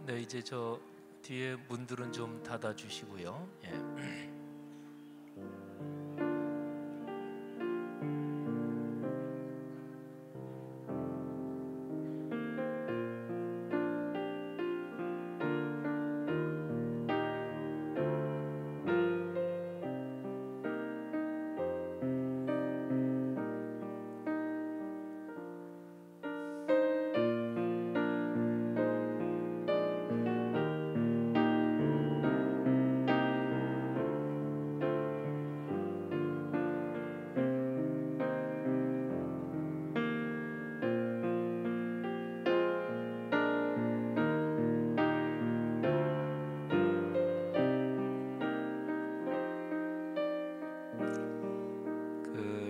네, 이제 저 뒤에 문들은 좀 닫아 주시고요. 예.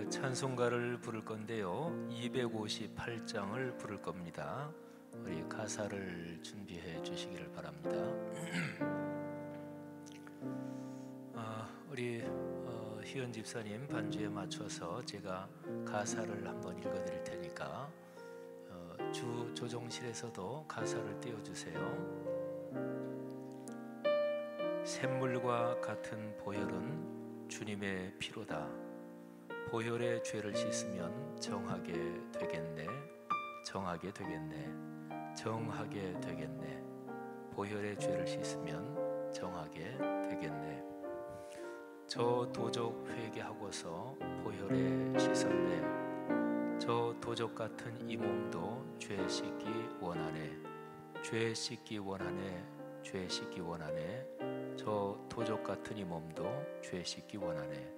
찬송가를 부를 건데요. 258장을 부를 겁니다. 우리 가사를 준비해 주시기를 바랍니다. 우리 희연 집사님 반주에 맞춰서 제가 가사를 한번 읽어 드릴 테니까 주 조정실에서도 가사를 띄워주세요. 샘물과 같은 보혈은 주님의 피로다. 보혈의 죄를 씻으면 정하게 되겠네. 정하게 되겠네. 정하게 되겠네. 보혈의 죄를 씻으면 정하게 되겠네. 저 도적 회개하고서 보혈에 씻었네. 저 도적 같은 이 몸도 죄 씻기 원하네. 죄 씻기 원하네. 죄 씻기 원하네. 저 도적 같은 이 몸도 죄 씻기 원하네.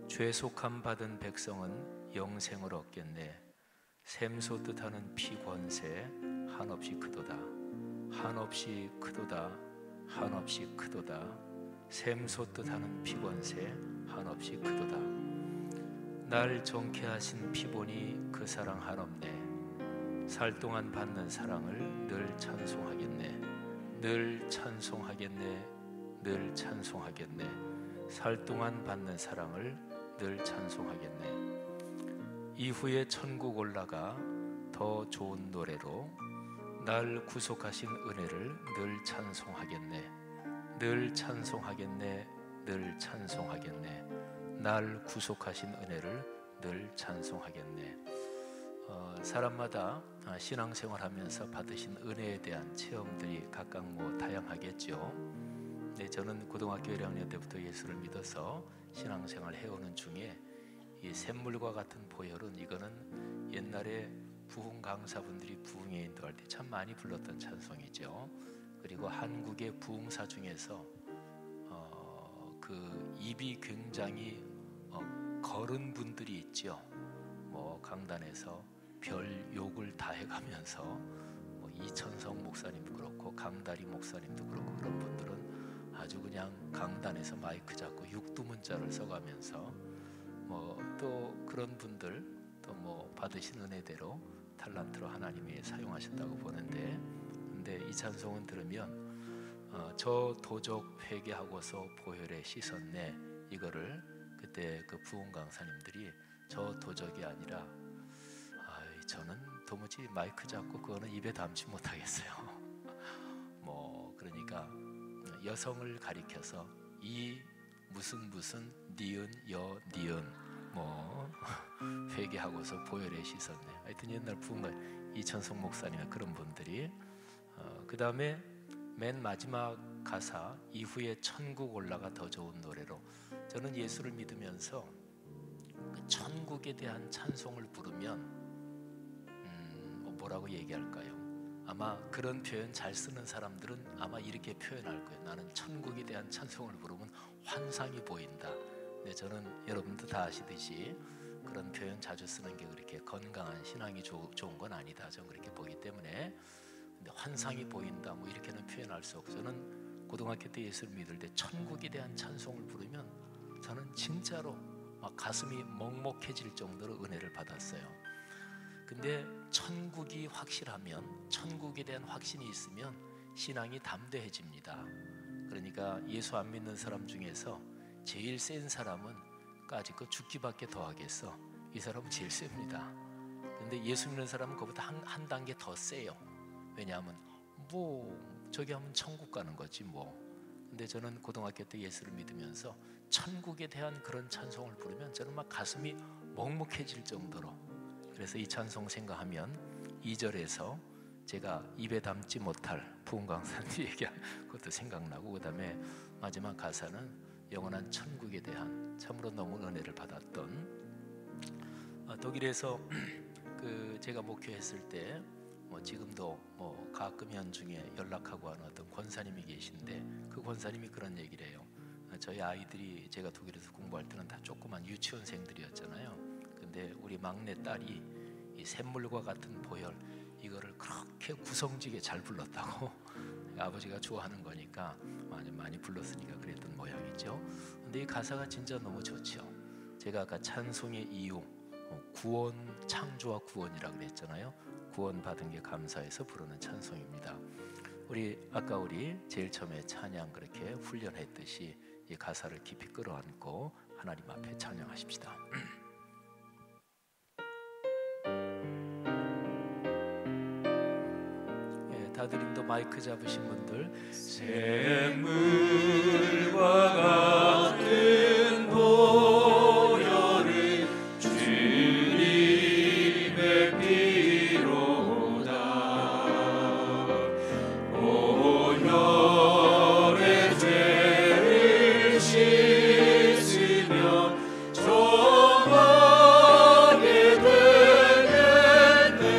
죄속함 받은 백성은 영생을 얻겠네. 샘소 뜻하는 피 권세 한없이 크도다. 한없이 크도다. 한없이 크도다. 샘소 뜻하는 피 권세 한없이 크도다. 날 정케 하신 피 보니 그 사랑 한없네. 살 동안 받는 사랑을 늘 찬송하겠네. 늘 찬송하겠네. 늘 찬송하겠네. 살 동안 받는 사랑을 늘 찬송하겠네. 이후에 천국 올라가 더 좋은 노래로 날 구속하신 은혜를 늘 찬송하겠네. 늘 찬송하겠네. 늘 찬송하겠네. 날 구속하신 은혜를 늘 찬송하겠네. 사람마다 신앙생활하면서 받으신 은혜에 대한 체험들이 각각 다양하겠죠. 네, 저는 고등학교 1학년 때부터 예수를 믿어서 신앙생활 해오는 중에 이 샘물과 같은 보혈은 이거는 옛날에 부흥 강사분들이 부흥회 인도할 때 참 많이 불렀던 찬송이죠. 그리고 한국의 부흥사 중에서 그 입이 굉장히 거른 분들이 있죠. 강단에서 별 욕을 다 해가면서 이천성 목사님도 그렇고 강다리 목사님도 그렇고 그런 분들은 아주 그냥 강단에서 마이크 잡고 육두문자를 써가면서 또 그런 분들 또 받으신 은혜대로 탈란트로 하나님이 사용하셨다고 보는데, 근데 이 찬송은 들으면 저 도적 회개하고서 보혈에 씻었네, 이거를 그때 그 부흥 강사님들이 저 도적이 아니라 저는 도무지 마이크 잡고 그거는 입에 담지 못하겠어요. 그러니까 여성을 가리켜서 이 무슨 니은 여 니은 회개하고서 보혈에 씻었네. 하여튼 옛날 부흥가 이천성 목사님의 그런 분들이 그 다음에 맨 마지막 가사 이후에 천국 올라가 더 좋은 노래로, 저는 예수를 믿으면서 그 천국에 대한 찬송을 부르면 뭐라고 얘기할까요? 아마 그런 표현 잘 쓰는 사람들은 아마 이렇게 표현할 거예요. 나는 천국에 대한 찬송을 부르면 환상이 보인다. 근데 저는 여러분도 다 아시듯이 그런 표현 자주 쓰는 게 그렇게 건강한 신앙이 좋은 건 아니다. 저는 그렇게 보기 때문에. 근데 환상이 보인다 이렇게는 표현할 수 없고, 저는 고등학교 때 예수를 믿을 때 천국에 대한 찬송을 부르면 저는 진짜로 막 가슴이 먹먹해질 정도로 은혜를 받았어요. 근데 천국이 확실하면, 천국에 대한 확신이 있으면 신앙이 담대해집니다. 그러니까 예수 안 믿는 사람 중에서 제일 센 사람은 까짓거 죽기밖에 더 하겠어. 이 사람은 제일 셉니다. 근데 예수 믿는 사람은 그보다 한 단계 더 세요. 왜냐하면 저기 하면 천국 가는 거지 뭐. 근데 저는 고등학교 때 예수를 믿으면서 천국에 대한 그런 찬송을 부르면 저는 막 가슴이 먹먹해질 정도로, 그래서 이 찬송 생각하면 2절에서 제가 입에 담지 못할 부흥 강사님 얘기한 것도 생각나고, 그 다음에 마지막 가사는 영원한 천국에 대한 참으로 너무 은혜를 받았던, 독일에서 제가 목회했을 때 지금도 가끔 연중에 연락하고 하는 어떤 권사님이 계신데, 그 권사님이 그런 얘기를 해요. 저희 아이들이 제가 독일에서 공부할 때는 다 조그만 유치원생들이었잖아요. 근데 우리 막내 딸이 이 샘물과 같은 보혈, 이거를 그렇게 구성지게 잘 불렀다고. 아버지가 좋아하는 거니까 많이 불렀으니까 그랬던 모양이죠. 근데 이 가사가 진짜 너무 좋죠. 제가 아까 찬송의 이유, 구원, 창조와 구원이라고 그랬잖아요. 구원 받은 게 감사해서 부르는 찬송입니다. 아까 우리 제일 처음에 찬양 그렇게 훈련했듯이 이 가사를 깊이 끌어안고 하나님 앞에 찬양하십시다. 다드림도 마이크 잡으신 분들, 샘물과 같은 보혈은 주님의 피로다. 보혈의 죄를 씻으며 정하게 찬송하게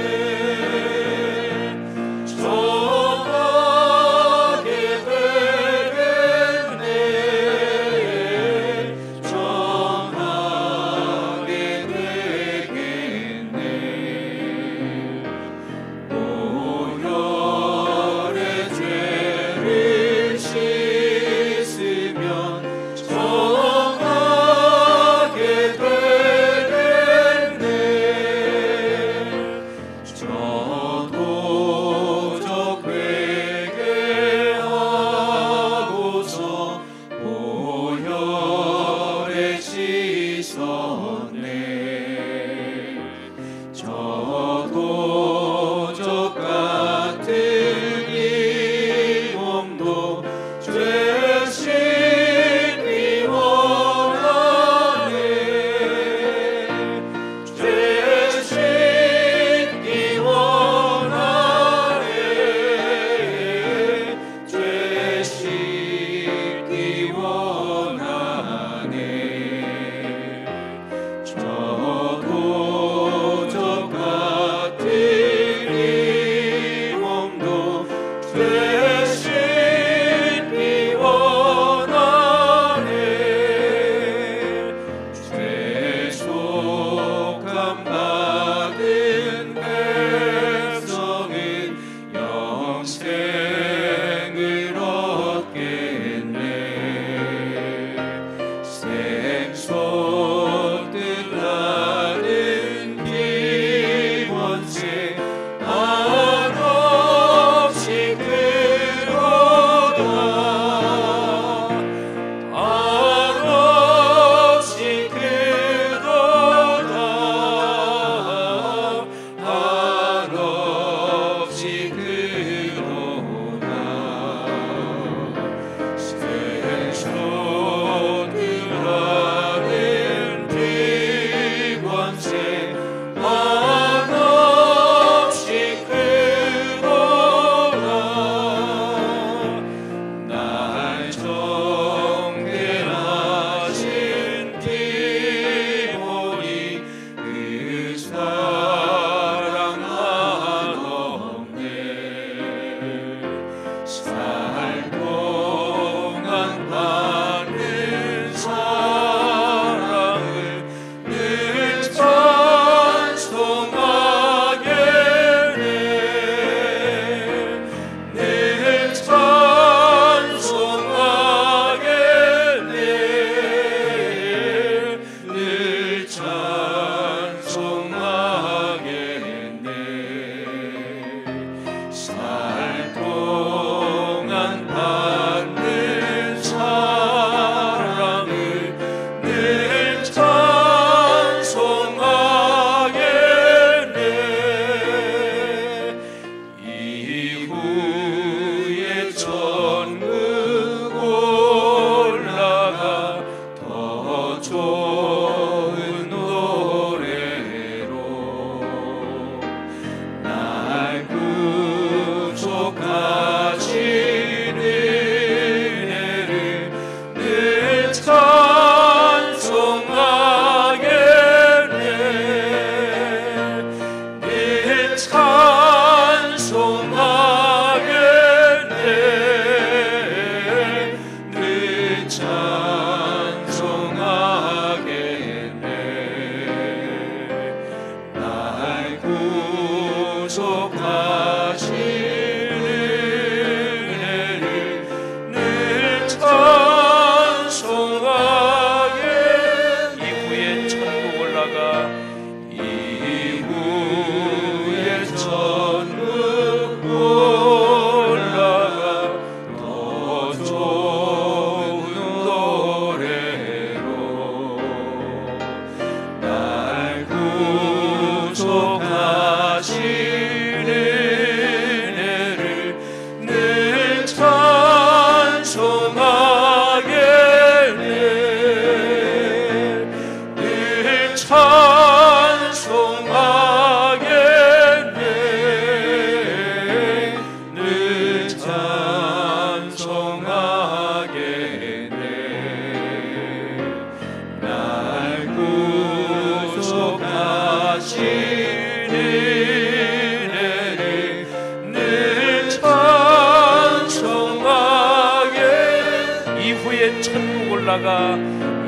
이후에 천국 올라가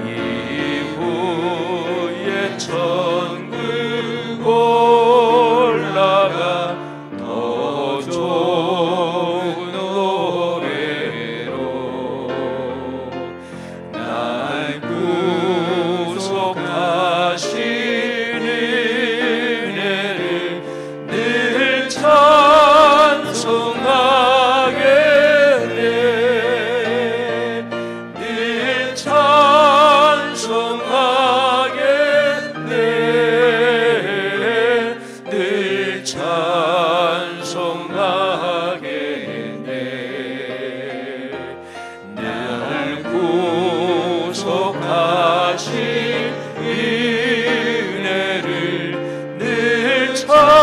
이후에 천국 올라가 더 좋은 노래로 날 구속하시는 은혜를 늘 찬송하게 돼 늘 찬송하게 돼 늘 찬송하게 돼 날 구속하신 은혜를 늘 찬송하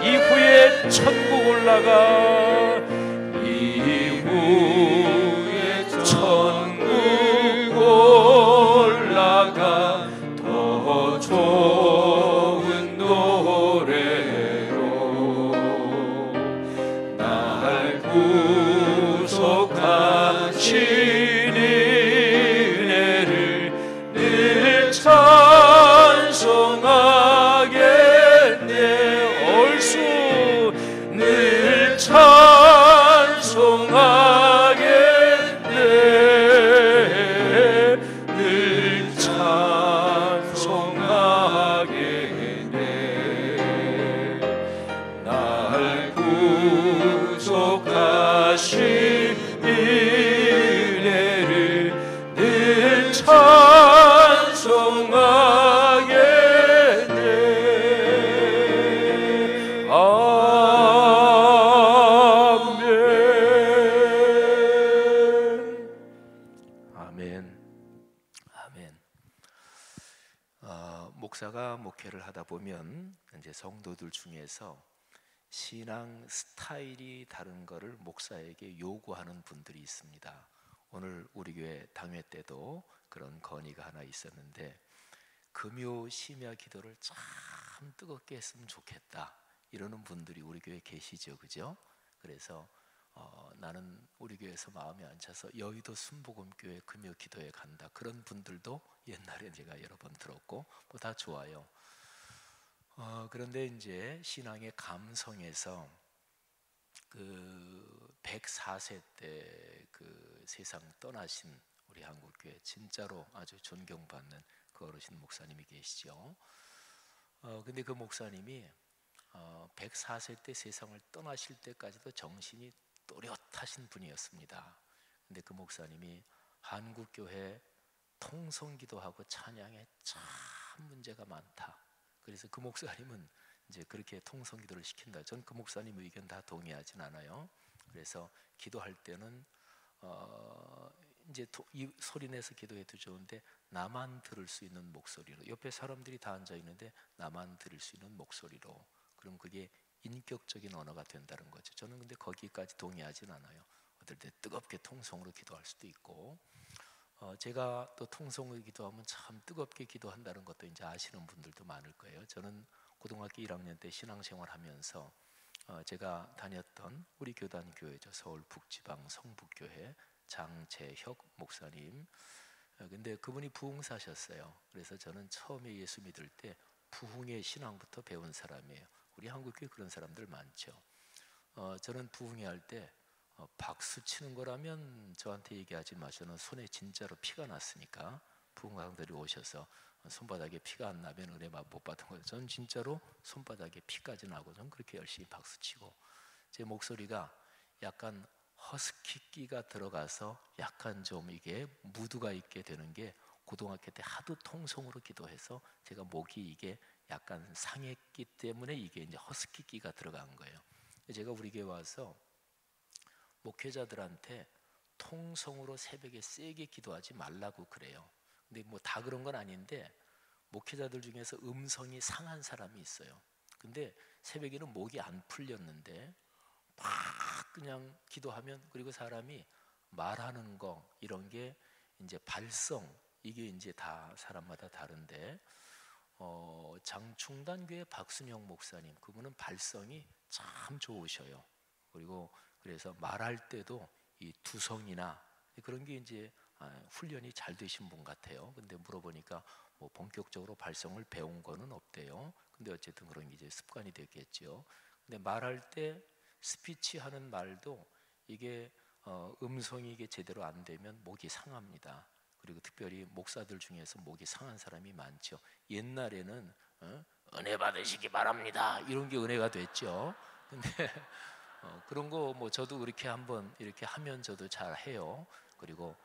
이후에 천국 올라가 이후에 천국 올라가 더 좋은 노래로 날 구속하신 은혜를 늘 찬송하게 돼 얼쑤 늘 찬송하게 돼 늘 찬송하게 돼 날 구속하신 은혜를 늘 찬송하게 돼 아멘. 아멘. 목사가 목회를 하다 보면 이제 성도들 중에서 신앙 스타일이 다른 것을 목사에게 요구하는 분들이 있습니다. 오늘 우리 교회 당회 때도 그런 건의가 하나 있었는데 금요 심야 기도를 참 뜨겁게 했으면 좋겠다 이러는 분들이 우리 교회에 계시죠, 그죠? 그래서 나는 우리 교회에서 마음이 안 차서 여의도 순복음교회 금요 기도에 간다 그런 분들도 옛날에 제가 여러 번 들었고 뭐 다 좋아요. 그런데 이제 신앙의 감성에서 그 104세 때 그 세상 떠나신 우리 한국교회 진짜로 아주 존경받는 그 어르신 목사님이 계시죠. 근데 그 목사님이 104세 때 세상을 떠나실 때까지도 정신이 또렷하신 분이었습니다. 근데 그 목사님이 한국교회 통성기도하고 찬양에 참 문제가 많다. 그래서 그 목사님은 이제 그렇게 통성기도를 시킨다. 전 그 목사님 의견 다 동의하진 않아요. 그래서 기도할 때는 이제 이 소리 내서 기도해도 좋은데 나만 들을 수 있는 목소리로, 옆에 사람들이 다 앉아 있는데 나만 들을 수 있는 목소리로, 그럼 그게 인격적인 언어가 된다는 거죠. 저는 근데 거기까지 동의하진 않아요. 어떨 때 뜨겁게 통성으로 기도할 수도 있고, 제가 또 통성으로 기도하면 참 뜨겁게 기도한다는 것도 이제 아시는 분들도 많을 거예요. 저는 고등학교 1학년 때 신앙생활 하면서 제가 다녔던 우리 교단 교회죠. 서울 북지방 성북교회 장재혁 목사님. 근데 그분이 부흥사셨어요. 그래서 저는 처음에 예수 믿을 때 부흥의 신앙부터 배운 사람이에요. 우리 한국교회 그런 사람들 많죠. 저는 부흥회 할 때 박수 치는 거라면 저한테 얘기하지 마. 저는 손에 진짜로 피가 났으니까 부흥사람들이 오셔서 손바닥에 피가 안 나면 은혜 못 받은 거예요. 저는 진짜로 손바닥에 피까지 나고 저는 그렇게 열심히 박수 치고, 제 목소리가 약간 허스키기가 들어가서 약간 좀 이게 무드가 있게 되는 게 고등학교 때 하도 통성으로 기도해서 제가 목이 이게 약간 상했기 때문에 이게 이제 허스키기가 들어간 거예요. 제가 우리 교회 와서 목회자들한테 통성으로 새벽에 세게 기도하지 말라고 그래요. 근데 뭐 다 그런 건 아닌데 목회자들 중에서 음성이 상한 사람이 있어요. 근데 새벽에는 목이 안 풀렸는데 막 그냥 기도하면, 그리고 사람이 말하는 거 이런 게 이제 발성, 이게 이제 다 사람마다 다른데 장충단교회 박순영 목사님, 그분은 발성이 참 좋으셔요. 그리고 그래서 말할 때도 이 두성이나 그런 게 이제 훈련이 잘 되신 분 같아요. 근데 물어보니까 뭐 본격적으로 발성을 배운 거는 없대요. 근데 어쨌든 그런 게 이제 습관이 됐겠죠. 근데 말할 때 스피치 하는 말도 이게 음성이 이게 제대로 안 되면 목이 상합니다. 그리고 특별히 목사들 중에서 목이 상한 사람이 많죠. 옛날에는 은혜 받으시기 바랍니다 이런 게 은혜가 됐죠. 근데 그런 거 뭐 저도 그렇게 한번 이렇게 하면 저도 잘 해요. 그리고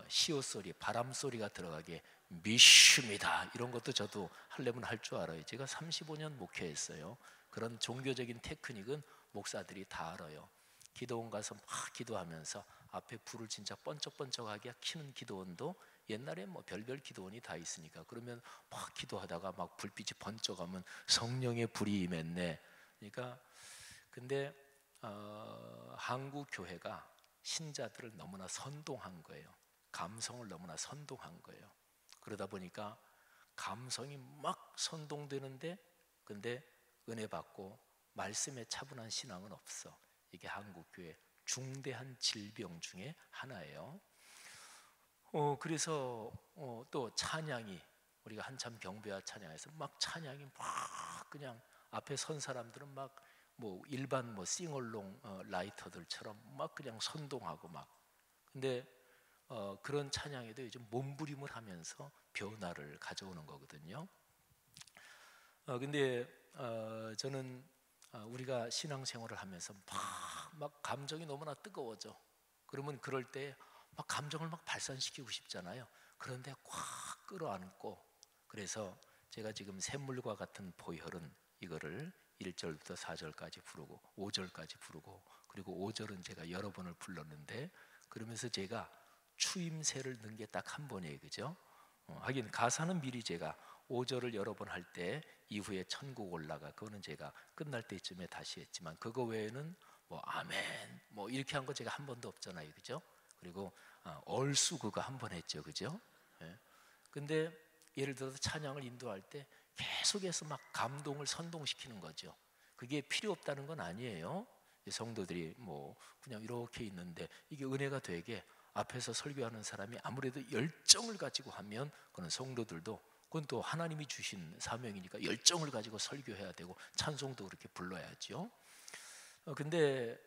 시옷 소리, 바람 소리가 들어가게 미슈입니다 이런 것도 저도 하려면 할 줄 알아요. 제가 35년 목회했어요. 그런 종교적인 테크닉은 목사들이 다 알아요. 기도원 가서 막 기도하면서 앞에 불을 진짜 번쩍번쩍하게 켜는 기도원도 옛날에 뭐 별별 기도원이 다 있으니까, 그러면 막 기도하다가 막 불빛이 번쩍하면 성령의 불이 임했네. 그러니까 근데 한국 교회가 신자들을 너무나 선동한 거예요. 감성을 너무나 선동한 거예요. 그러다 보니까 감성이 막 선동되는데 근데 은혜 받고 말씀에 차분한 신앙은 없어. 이게 한국 교회 중대한 질병 중에 하나예요. 그래서 또 찬양이, 우리가 한참 경배와 찬양에서 막 찬양이 막 그냥 앞에 선 사람들은 막 뭐 일반 뭐 싱얼롱 라이터들처럼 막 그냥 선동하고 막. 근데 그런 찬양에도 요즘 몸부림을 하면서 변화를 가져오는 거거든요. 근데 저는 우리가 신앙생활을 하면서 막 감정이 너무나 뜨거워져. 그러면 그럴 때 막 감정을 막 발산시키고 싶잖아요. 그런데 꽉 끌어안고, 그래서 제가 지금 샘물과 같은 보혈은 이거를 1절부터 4절까지 부르고 5절까지 부르고, 그리고 5절은 제가 여러 번을 불렀는데, 그러면서 제가 추임새를 넣은 게 딱 한 번이에요. 그죠? 하긴 가사는 미리 제가 5절을 여러 번 할 때 이후에 천국 올라가, 그거는 제가 끝날 때쯤에 다시 했지만, 그거 외에는 뭐 아멘 뭐 이렇게 한 거 제가 한 번도 없잖아요. 그죠? 그리고 얼쑤 그거 한 번 했죠. 그죠? 예. 근데 예를 들어서 찬양을 인도할 때 계속해서 막 감동을 선동시키는 거죠. 그게 필요 없다는 건 아니에요. 성도들이 뭐 그냥 이렇게 있는데 이게 은혜가 되게 앞에서 설교하는 사람이 아무래도 열정을 가지고 하면, 그건 성도들도 그건 또 하나님이 주신 사명이니까 열정을 가지고 설교해야 되고 찬송도 그렇게 불러야죠. 근데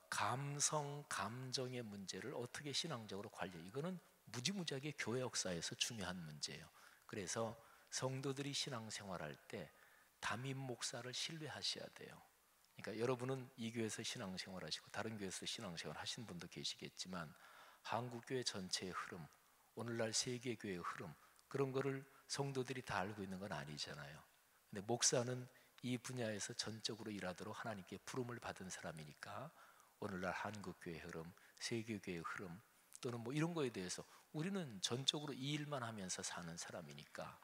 감성, 감정의 문제를 어떻게 신앙적으로 관리해? 이거는 무지무지하게 교회 역사에서 중요한 문제예요. 그래서 성도들이 신앙생활할 때 담임 목사를 신뢰하셔야 돼요. 그러니까 여러분은 이 교회에서 신앙생활하시고 다른 교회에서 신앙생활 하신 분도 계시겠지만, 한국교회 전체의 흐름, 오늘날 세계교회의 흐름, 그런 거를 성도들이 다 알고 있는 건 아니잖아요. 근데 목사는 이 분야에서 전적으로 일하도록 하나님께 부름을 받은 사람이니까 오늘날 한국교회의 흐름, 세계교회의 흐름 또는 뭐 이런 거에 대해서 우리는 전적으로 이 일만 하면서 사는 사람이니까,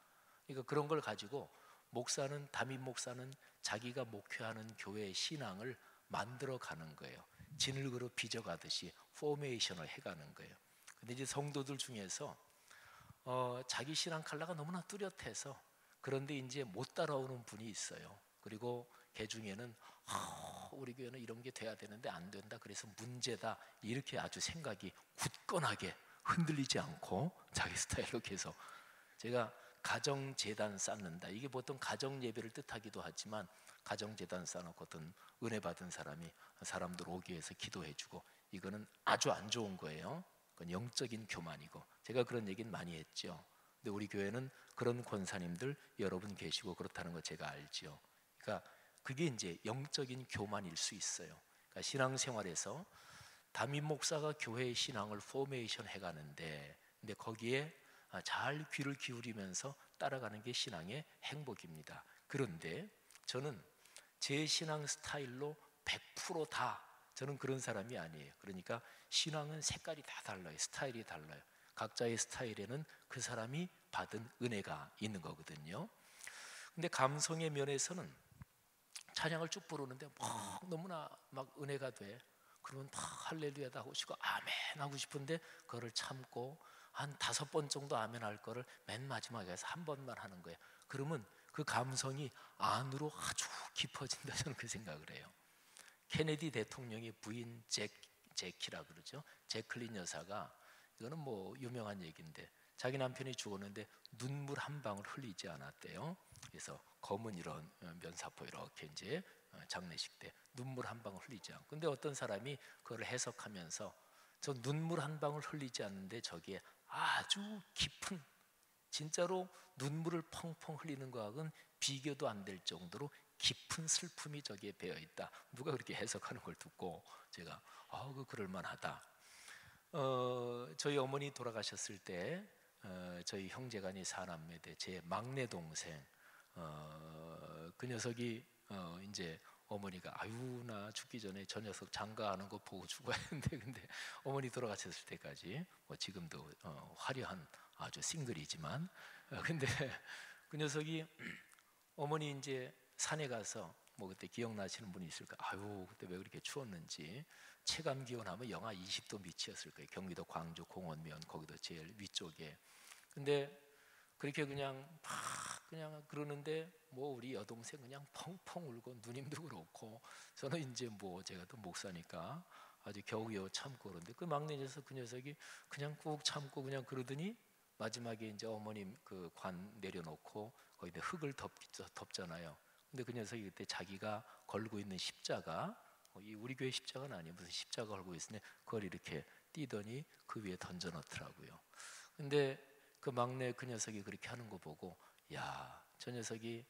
그러니까 그런 걸 가지고 목사는, 담임 목사는 자기가 목회하는 교회의 신앙을 만들어 가는 거예요. 진흙으로 빚어가듯이 포메이션을 해가는 거예요. 근데 이제 성도들 중에서 자기 신앙 컬러가 너무나 뚜렷해서 그런데 이제 못 따라오는 분이 있어요. 그리고 개 중에는 우리 교회는 이런 게 돼야 되는데 안 된다, 그래서 문제다, 이렇게 아주 생각이 굳건하게 흔들리지 않고 자기 스타일로 계속. 제가 가정재단 쌓는다, 이게 보통 가정예배를 뜻하기도 하지만 가정재단 쌓아놓고 어떤 은혜 받은 사람들 오기 위해서 기도해주고, 이거는 아주 안 좋은 거예요. 그건 영적인 교만이고, 제가 그런 얘기는 많이 했죠. 근데 우리 교회는 그런 권사님들 여러분 계시고 그렇다는 거 제가 알죠. 그러니까 그게 이제 영적인 교만일 수 있어요. 그러니까 신앙생활에서 담임 목사가 교회의 신앙을 포메이션 해가는데, 근데 거기에 잘 귀를 기울이면서 따라가는 게 신앙의 행복입니다. 그런데 저는 제 신앙 스타일로 100% 저는 그런 사람이 아니에요. 그러니까 신앙은 색깔이 다 달라요. 스타일이 달라요. 각자의 스타일에는 그 사람이 받은 은혜가 있는 거거든요. 근데 감성의 면에서는 찬양을 쭉 부르는데 막 너무나 막 은혜가 돼. 그러면 막 할렐루야도 하고 싶고 아멘 하고 싶은데 그거를 참고 한 5번 정도 아멘 할 거를 맨 마지막에 해서 한 번만 하는 거예요. 그러면 그 감성이 안으로 아주 깊어진다, 저는 그 생각을 해요. 케네디 대통령의 부인 제키라 그러죠. 제클린 여사가, 이거는 뭐 유명한 얘기인데, 자기 남편이 죽었는데 눈물 한 방울 흘리지 않았대요. 그래서 검은 이런 면사포 이렇게 이제 장례식 때 눈물 한 방울 흘리지 않고, 근데 어떤 사람이 그걸 해석하면서 저 눈물 한 방울 흘리지 않는데 저기에 아주 깊은, 진짜로 눈물을 펑펑 흘리는 거하고는 비교도 안 될 정도로 깊은 슬픔이 저기에 배어 있다. 누가 그렇게 해석하는 걸 듣고 제가 그 그럴만하다. 저희 어머니 돌아가셨을 때 저희 형제간이 사남매대 제 막내 동생, 그 녀석이 이제 어머니가 아유 나 죽기 전에 저 녀석 장가하는 거 보고 죽어야 했는데, 근데 어머니 돌아가셨을 때까지 뭐 지금도 화려한 아주 싱글이지만, 근데 그 녀석이 어머니 이제 산에 가서 뭐 그때 기억나시는 분이 있을까? 아유 그때 왜 그렇게 추웠는지, 체감 기온 하면 영하 20도 밑이었을 거예요. 경기도 광주 공원면 거기도 제일 위쪽에. 근데 그렇게 그냥 막 그냥 그러는데 뭐 우리 여동생 그냥 펑펑 울고, 누님도 그렇고, 저는 이제 뭐 제가 또 목사니까 아주 겨우겨우 참고, 그런데 그 막내 녀석, 그 녀석이 그냥 꾹 참고 그냥 그러더니 마지막에 이제 어머님 그 관 내려놓고 거기다 흙을 덮잖아요. 근데 그 녀석이 그때 자기가 걸고 있는 십자가, 이 우리 교회 십자가는 아니에요. 무슨 십자가 걸고 있으니 그걸 이렇게 띄더니 그 위에 던져 넣더라고요. 근데 그 막내 그 녀석이 그렇게 하는 거 보고, 야, 저 녀석이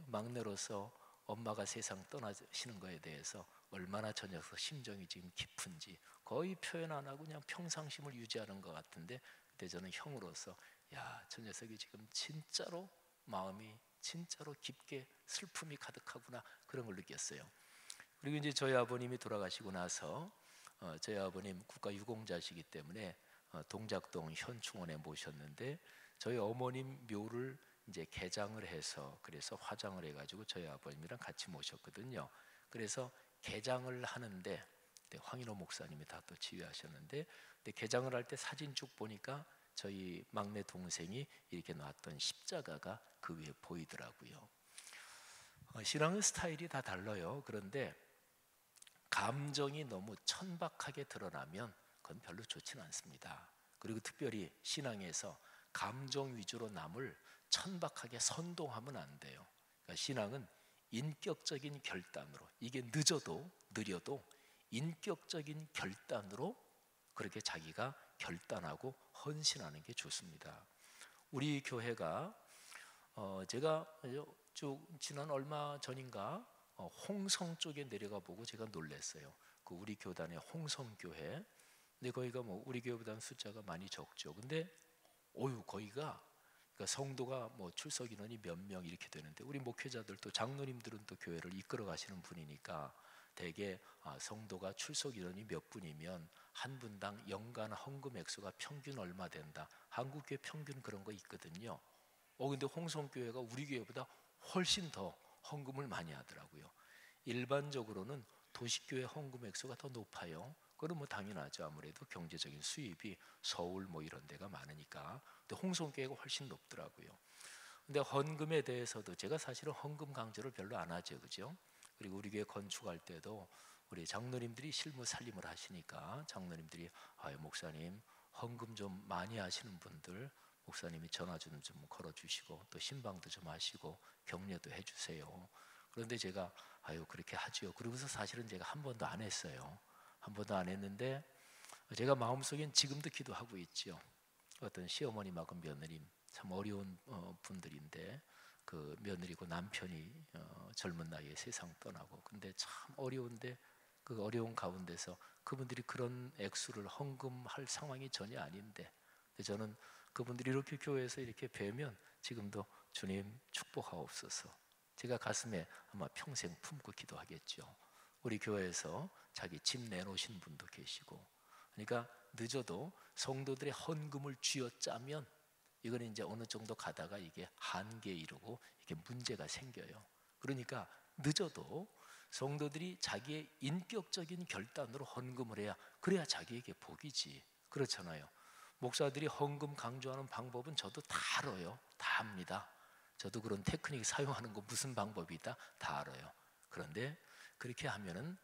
막내로서 엄마가 세상 떠나시는 거에 대해서 얼마나 저 녀석 심정이 지금 깊은지 거의 표현 안 하고 그냥 평상심을 유지하는 것 같은데, 그때 저는 형으로서 야, 저 녀석이 지금 진짜로 마음이 진짜로 깊게 슬픔이 가득하구나, 그런 걸 느꼈어요. 그리고 이제 저희 아버님이 돌아가시고 나서 저희 아버님 국가유공자시기 때문에 동작동 현충원에 모셨는데, 저희 어머님 묘를 이제 개장을 해서, 그래서 화장을 해가지고 저희 아버님이랑 같이 모셨거든요. 그래서 개장을 하는데 황인호 목사님이 다 또 지휘하셨는데, 근데 개장을 할 때 사진 쭉 보니까 저희 막내 동생이 이렇게 놨던 십자가가 그 위에 보이더라고요. 신앙의 스타일이 다 달라요. 그런데 감정이 너무 천박하게 드러나면 그건 별로 좋지는 않습니다. 그리고 특별히 신앙에서 감정 위주로 남을 천박하게 선동하면 안 돼요. 그러니까 신앙은 인격적인 결단으로, 이게 늦어도 느려도 인격적인 결단으로 그렇게 자기가 결단하고 헌신하는 게 좋습니다. 우리 교회가 제가 쭉 지난 얼마 전인가 홍성 쪽에 내려가 보고 제가 놀랐어요. 그 우리 교단의 홍성교회. 근데 거기가 뭐 우리 교회보다는 숫자가 많이 적죠. 근데 거기가 그러니까 성도가 뭐 출석 인원이 몇 명 이렇게 되는데, 우리 목회자들도 장로님들은 또 교회를 이끌어 가시는 분이니까 대개 성도가 출석 인원이 몇 분이면 한 분당 연간 헌금 액수가 평균 얼마 된다. 한국 교회 평균 그런 거 있거든요. 근데 홍성교회가 우리 교회보다 훨씬 더 헌금을 많이 하더라고요. 일반적으로는 도시교회 헌금 액수가 더 높아요. 그건 뭐 당연하죠. 아무래도 경제적인 수입이 서울 뭐 이런 데가 많으니까. 근데 홍성교회가 훨씬 높더라고요. 근데 헌금에 대해서도 제가 사실은 헌금 강조를 별로 안 하죠, 그죠? 그리고 우리 교회 건축할 때도 우리 장로님들이 실무 살림을 하시니까 장로님들이 목사님 헌금 좀 많이 하시는 분들 목사님이 전화 좀 걸어주시고 또 신방도 좀 하시고 격려도 해주세요. 그런데 제가 그렇게 하지요. 그러고서 사실은 제가 한 번도 안 했어요. 한 번도 안 했는데 제가 마음속엔 지금도 기도하고 있죠. 어떤 시어머님하고 며느님 참 어려운 분들인데, 그 며느리고 남편이 젊은 나이에 세상 떠나고, 근데 참 어려운데 그 어려운 가운데서 그분들이 그런 액수를 헌금할 상황이 전혀 아닌데, 저는 그분들이 이렇게 교회에서 이렇게 뵈면 지금도 주님 축복하옵소서, 제가 가슴에 아마 평생 품고 기도하겠죠. 우리 교회에서 자기 집 내놓으신 분도 계시고, 그러니까 늦어도 성도들의 헌금을 쥐어짜면 이거는 이제 어느 정도 가다가 이게 한계에 이르고 이게 문제가 생겨요. 그러니까 늦어도 성도들이 자기의 인격적인 결단으로 헌금을 해야, 그래야 자기에게 복이지. 그렇잖아요. 목사들이 헌금 강조하는 방법은 저도 다 알아요. 다 압니다. 저도 그런 테크닉 사용하는 거 무슨 방법이 있다 다 알아요. 그런데 그렇게 하면은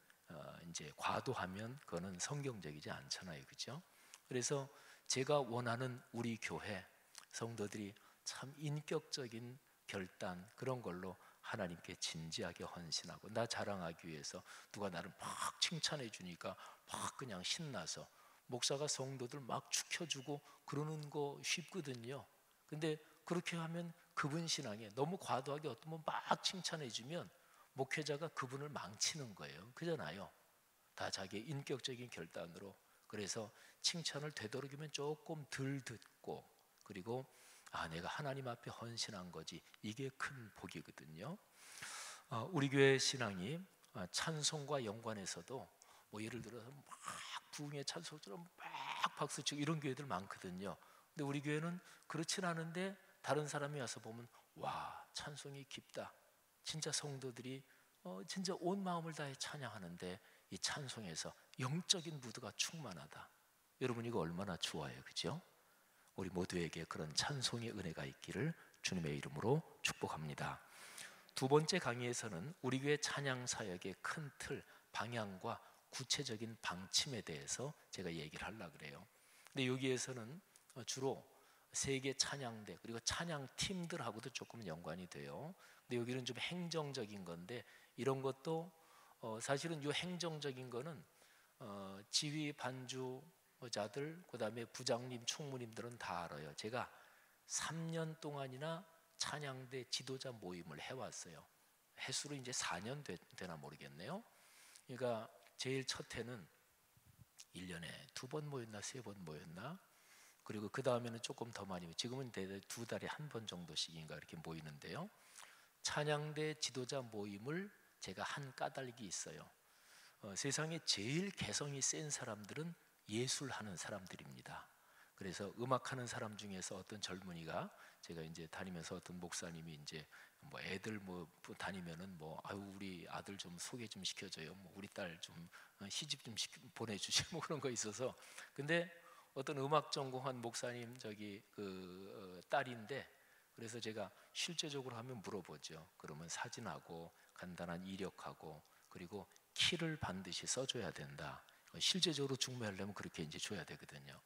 이제 과도하면 그거는 성경적이지 않잖아요, 그죠? 그래서 제가 원하는 우리 교회 성도들이 참 인격적인 결단 그런 걸로 하나님께 진지하게 헌신하고, 나 자랑하기 위해서 누가 나를 막 칭찬해 주니까 막 그냥 신나서 목사가 성도들 막 축혀주고 그러는 거 쉽거든요. 근데 그렇게 하면 그분 신앙에 너무 과도하게 어떤 분 막 칭찬해 주면 목회자가 그분을 망치는 거예요. 그잖아요. 다 자기의 인격적인 결단으로. 그래서 칭찬을 되도록이면 조금 덜 듣고, 그리고 내가 하나님 앞에 헌신한 거지, 이게 큰 복이거든요. 우리 교회 신앙이 찬송과 연관해서도 뭐 예를 들어서 막 부흥의 찬송처럼 막 박수치고 이런 교회들 많거든요. 근데 우리 교회는 그렇진 않은데 다른 사람이 와서 보면 와, 찬송이 깊다. 진짜 성도들이 진짜 온 마음을 다해 찬양하는데 이 찬송에서 영적인 무드가 충만하다. 여러분 이거 얼마나 좋아요, 그죠? 우리 모두에게 그런 찬송의 은혜가 있기를 주님의 이름으로 축복합니다. 두 번째 강의에서는 우리 교회 찬양 사역의 큰 틀, 방향과 구체적인 방침에 대해서 제가 얘기를 하려고 그래요. 근데 여기에서는 주로 세계 찬양대 그리고 찬양 팀들하고도 조금 연관이 돼요. 근데 여기는 좀 행정적인 건데, 이런 것도 사실은 이 행정적인 거는 지휘 반주자들 그다음에 부장님 총무님들은 다 알아요. 제가 3년 동안이나 찬양대 지도자 모임을 해왔어요. 횟수로 이제 4년 되나 모르겠네요. 그러니까 제일 첫 해는 1년에 2번 모였나 3번 모였나, 그리고 그 다음에는 조금 더 많이, 지금은 대략 2달에 1번 정도씩인가 이렇게 모이는데요. 찬양대 지도자 모임을 제가 한 까닭이 있어요. 세상에 제일 개성이 센 사람들은 예술하는 사람들입니다. 그래서 음악하는 사람 중에서 어떤 젊은이가, 제가 이제 다니면서 어떤 목사님이 이제 뭐 애들 뭐 다니면은 뭐 아유 우리 아들 좀 소개 좀 시켜줘요, 뭐 우리 딸 좀 시집 좀 보내주세요, 뭐 그런 거 있어서. 근데 어떤 음악 전공한 목사님 저기 그 딸인데, 그래서 제가 실제적으로 하면 물어보죠. 그러면 사진하고 간단한 이력하고 그리고 키를 반드시 써줘야 된다. 실제적으로 중매하려면 그렇게 이제 줘야 되거든요.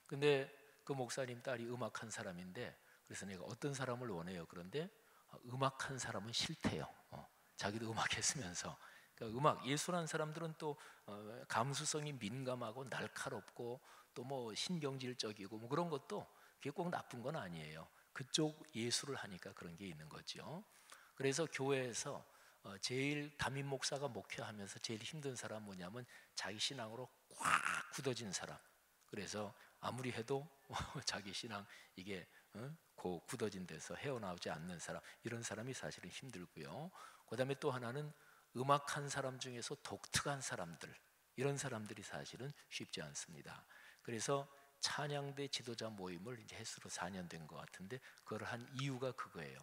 근데 그 목사님 딸이 음악한 사람인데, 그래서 내가 어떤 사람을 원해요. 그런데 음악한 사람은 싫대요. 자기도 음악했으면서. 그러니까 음악 예술한 사람들은 또 감수성이 민감하고 날카롭고 또 뭐 신경질적이고 뭐 그런 것도 그게 꼭 나쁜 건 아니에요. 그쪽 예술을 하니까 그런 게 있는 거죠. 그래서 교회에서 제일 담임 목사가 목회하면서 제일 힘든 사람 뭐냐면 자기 신앙으로 꽉 굳어진 사람. 그래서 아무리 해도 자기 신앙 이게 그 굳어진 데서 헤어나오지 않는 사람, 이런 사람이 사실은 힘들고요. 그 다음에 또 하나는 음악한 사람 중에서 독특한 사람들, 이런 사람들이 사실은 쉽지 않습니다. 그래서 찬양대 지도자 모임을 이제 횟수로 4년 된 것 같은데, 그걸 한 이유가 그거예요.